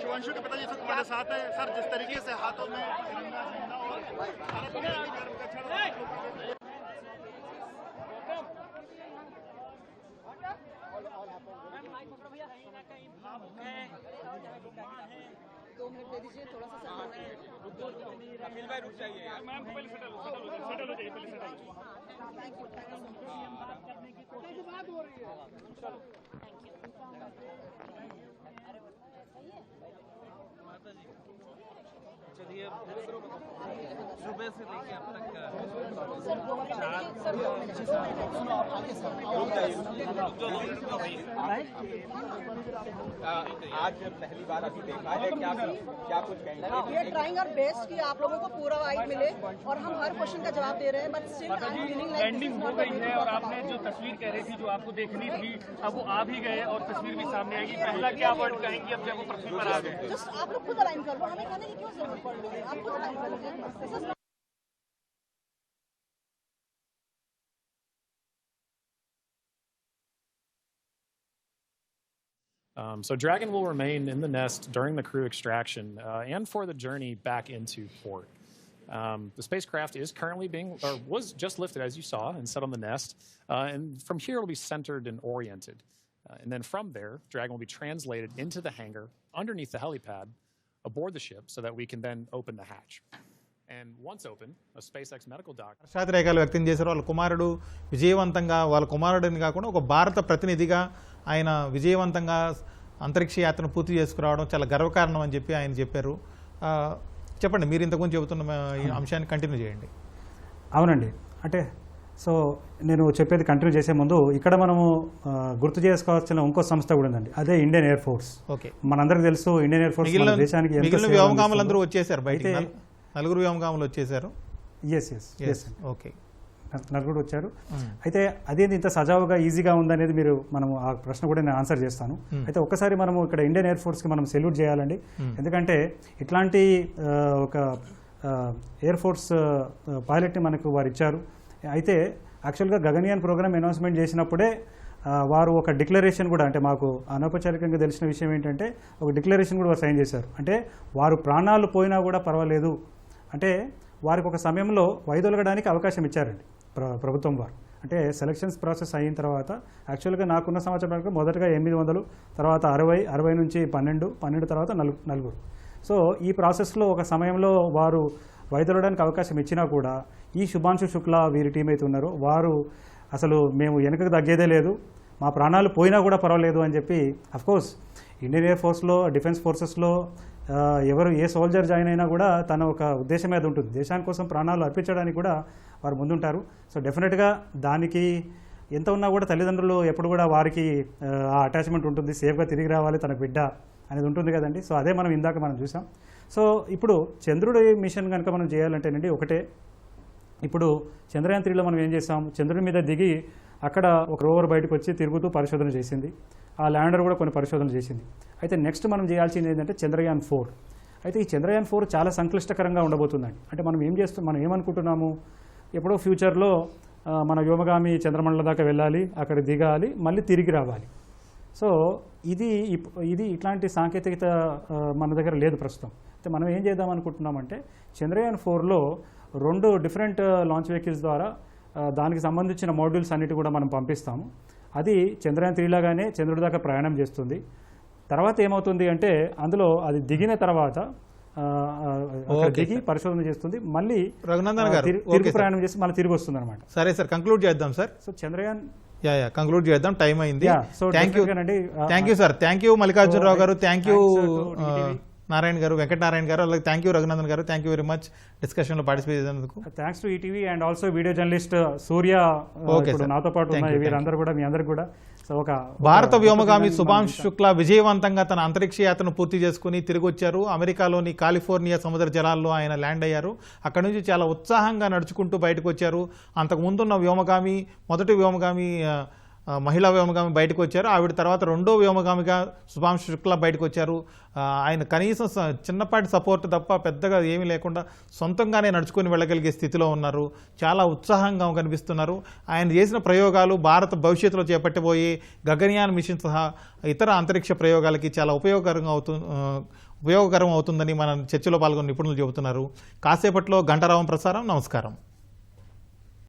शिवांशु के पिताजी तो तुम्हारे साथ है सर। जिस तरीके से हाथों में तिरंगा झंडा और भारत के गर्व का झंडा दो मिनट दे दीजिए, थोड़ा सा कपिल भाई रुक जाइए मैम, पहले सेटल हो जाइए, पहले सेटल। थैंक यू बात करने की कोशिश बात हो रही है। चलो चलिए सुबह से लेके अब तक आज पहली बार अभी देखा है, क्या कुछ कहना है? We are trying our best कि आप लोगों को पूरा वाइड मिले और हम हर क्वेश्चन का जवाब दे रहे हैं, but still I am feeling like landing हो गई है और आपने जो तस्वीर कह रही थी जो आपको देखनी थी अब वो आ भी गए और तस्वीर भी सामने आएगी। पहला क्या वर्ड कहेंगी अब जब वो पृथ्वी पर आ गए? जस्ट आप लोग खुद अलाइन कर लो, हमें कहने की क्यों जरूरत पड़ रही है? आप खुद अलाइन कर लीजिए। So Dragon will remain in the nest during the crew extraction and for the journey back into port. The spacecraft is currently was just lifted, as you saw, and set on the nest. And from here, it'll be centered and oriented. And then from there, Dragon will be translated into the hangar underneath the helipad aboard the ship so that we can then open the hatch. And once open, a SpaceX medical doctor. హర్షాతిరేకాలు వ్యక్తం చేశారు. వాళ్ళ కుమారుడు విజయవంతంగా, వాళ్ళ కుమారుడిని కాకుండా ఒక భారత ప్రతినిధిగా ఆయన విజయవంతంగా అంతరిక్ష యాత్రను పూర్తి చేసుకురావడం చాలా గర్వకారణం అని చెప్పి ఆయన చెప్పారు. చెప్పండి, మీరు ఇంతకుముందు చెబుతున్న ఈ అంశాన్ని కంటిన్యూ చేయండి. అవునండి, అంటే సో నేను చెప్పేది కంటిన్యూ చేసే ముందు ఇక్కడ మనము గుర్తు చేసుకోవాల్సిన ఇంకో సంస్థ కూడా ఉందండి, అదే ఇండియన్ ఎయిర్ ఫోర్స్. ఓకే, మనందరికీ తెలుసు ఇండియన్ ఎయిర్ ఫోర్స్ దేశానికి మిగిలిన వ్యోమగాములందరూ వచ్చేసారు బయట. 4 వ్యోమగాములు వచ్చేసారు. ఎస్ ఓకే, నలుగురు వచ్చారు. అయితే అదేంటి ఇంత సజావుగా ఈజీగా ఉందనేది మనము ఆ ప్రశ్న కూడా నేను ఆన్సర్ చేస్తాను. అయితే ఒక్కసారి మనము ఇక్కడ ఇండియన్ ఎయిర్ ఫోర్స్కి మనం సెల్యూట్ చేయాలండి. ఎందుకంటే ఇట్లాంటి ఒక ఎయిర్ ఫోర్స్ పైలట్ని మనకు వారు ఇచ్చారు. అయితే యాక్చువల్గా గగన్యాన్ ప్రోగ్రామ్ అనౌన్స్మెంట్ చేసినప్పుడే వారు ఒక డిక్లరేషన్ కూడా, అంటే మాకు అనౌపచారికంగా తెలిసిన విషయం ఏంటంటే ఒక డిక్లరేషన్ కూడా వారు సైన్ చేశారు. అంటే వారు ప్రాణాలు పోయినా కూడా పర్వాలేదు, అంటే వారికి ఒక సమయంలో వైదొలగడానికి అవకాశం ఇచ్చారండి ప్రభుత్వం వారు. అంటే సెలక్షన్స్ ప్రాసెస్ అయిన తర్వాత యాక్చువల్గా నాకున్న సమాచారం మొదటగా 800, తర్వాత 60 నుంచి 12 తర్వాత 4. సో ఈ ప్రాసెస్లో ఒక సమయంలో వారు వైదొలగడానికి అవకాశం ఇచ్చినా కూడా ఈ శుభాంశు శుక్లా వీరి టీం అయితే ఉన్నారో వారు అసలు మేము వెనకకు తగ్గేదే లేదు, మా ప్రాణాలు పోయినా కూడా పర్వాలేదు అని చెప్పి, అఫ్కోర్స్ ఇండియన్ ఎయిర్ ఫోర్స్లో, డిఫెన్స్ ఫోర్సెస్లో ఏ సోల్జర్ జాయిన్ అయినా కూడా తన ఒక ఉద్దేశం మీద ఉంటుంది, దేశాని కోసం ప్రాణాలు అర్పించడానికి కూడా వారు ముందుంటారు. సో డెఫినెట్గా దానికి ఎంత ఉన్నా కూడా తల్లిదండ్రులు ఎప్పుడు కూడా వారికి ఆ అటాచ్మెంట్ ఉంటుంది, సేఫ్గా తిరిగి రావాలి తన బిడ్డ అనేది ఉంటుంది కదండి. సో అదే మనం ఇందాక మనం చూసాం. సో ఇప్పుడు చంద్రుడి మిషన్ కనుక మనం చేయాలంటేనండి ఒకటే, ఇప్పుడు చంద్రయాన్ 3లో మనం ఏం చేసాం, చంద్రుడి మీద దిగి అక్కడ ఒక రోవర్ బయటకు వచ్చి తిరుగుతూ పరిశోధన చేసింది, ఆ ల్యాండర్ కూడా కొన్ని పరిశోధనలు చేసింది. అయితే నెక్స్ట్ మనం చేయాల్సింది ఏంటంటే చంద్రయాన్ 4. అయితే ఈ చంద్రయాన్ 4 చాలా సంక్లిష్టకరంగా ఉండబోతుందండి. అంటే మనం ఏమనుకుంటున్నాము, ఎప్పుడో ఫ్యూచర్లో మన వ్యోమగామి చంద్రమండలం దాకా వెళ్ళాలి, అక్కడ దిగాలి, మళ్ళీ తిరిగి రావాలి. సో ఇది ఇట్లాంటి సాంకేతికత మన దగ్గర లేదు ప్రస్తుతం. అయితే మనం ఏం చేద్దాం అనుకుంటున్నామంటే చంద్రయాన్ 4లో 2 డిఫరెంట్ లాంచ్ వెహికల్స్ ద్వారా దానికి సంబంధించిన మాడ్యూల్స్ అన్నిటి కూడా మనం పంపిస్తాము. అది చంద్రయాన్ 3 లాగానే చంద్రుడి దాకా ప్రయాణం చేస్తుంది. తర్వాత ఏమవుతుంది అంటే అందులో అది దిగిన తర్వాత దిగి పరిశోధన చేస్తుంది, మళ్ళీ రఘునందన్ గారు తిరిగి ప్రయాణం చేసి మళ్ళీ తిరిగి వస్తుంది అనమాట. సరే సార్, కంక్లూడ్ చేద్దాం సార్. సో చంద్రయాన్ కంక్లూడ్ చేద్దాం, టైం అయింది. So thank you sir, thank you Mallikarjunarao గారు, థ్యాంక్ యూ నారాయణ గారు, వెంకటనారాయణ గారు, అలాగే thank you Raghunandan garu. Thank you very much డిస్కషన్లో పార్టిసిపేట్ చేసినందుకు. Thanks to ETV and also video journalist Surya నాతో పాటు ఉన్న వీరందరూ కూడా, మీ అందరికి కూడా. భారత వ్యోమగామి శుభాంశు శుక్లా విజయవంతంగా తన అంతరిక్ష యాత్రను పూర్తి చేసుకుని తిరిగి వచ్చారు. అమెరికాలోని కాలిఫోర్నియా సముద్ర జలాల్లో ఆయన ల్యాండ్ అయ్యారు. అక్కడి నుంచి చాలా ఉత్సాహంగా నడుచుకుంటూ బయటకు వచ్చారు. అంతకుముందున్న వ్యోమగామి, మొదటి వ్యోమగామి మహిళా వ్యోమగామి బయటకు వచ్చారు. ఆవిడ తర్వాత రెండో వ్యోమగామిగా శుభాంశు శుక్లా బయటకు వచ్చారు. ఆయన కనీసం చిన్నపాటి సపోర్ట్ తప్ప పెద్దగా ఏమీ లేకుండా సొంతంగానే నడుచుకొని వెళ్ళగలిగే స్థితిలో ఉన్నారు. చాలా ఉత్సాహంగా కనిపిస్తున్నారు. ఆయన చేసిన ప్రయోగాలు భారత భవిష్యత్తులో చేపట్టబోయే గగనయాన్ మిషన్ సహా ఇతర అంతరిక్ష ప్రయోగాలకి చాలా ఉపయోగకరం అవుతుందని మన చర్చలో పాల్గొన్న నిపుణులు చెబుతున్నారు. కాసేపట్లో గంటరావం ప్రసారం. నమస్కారం.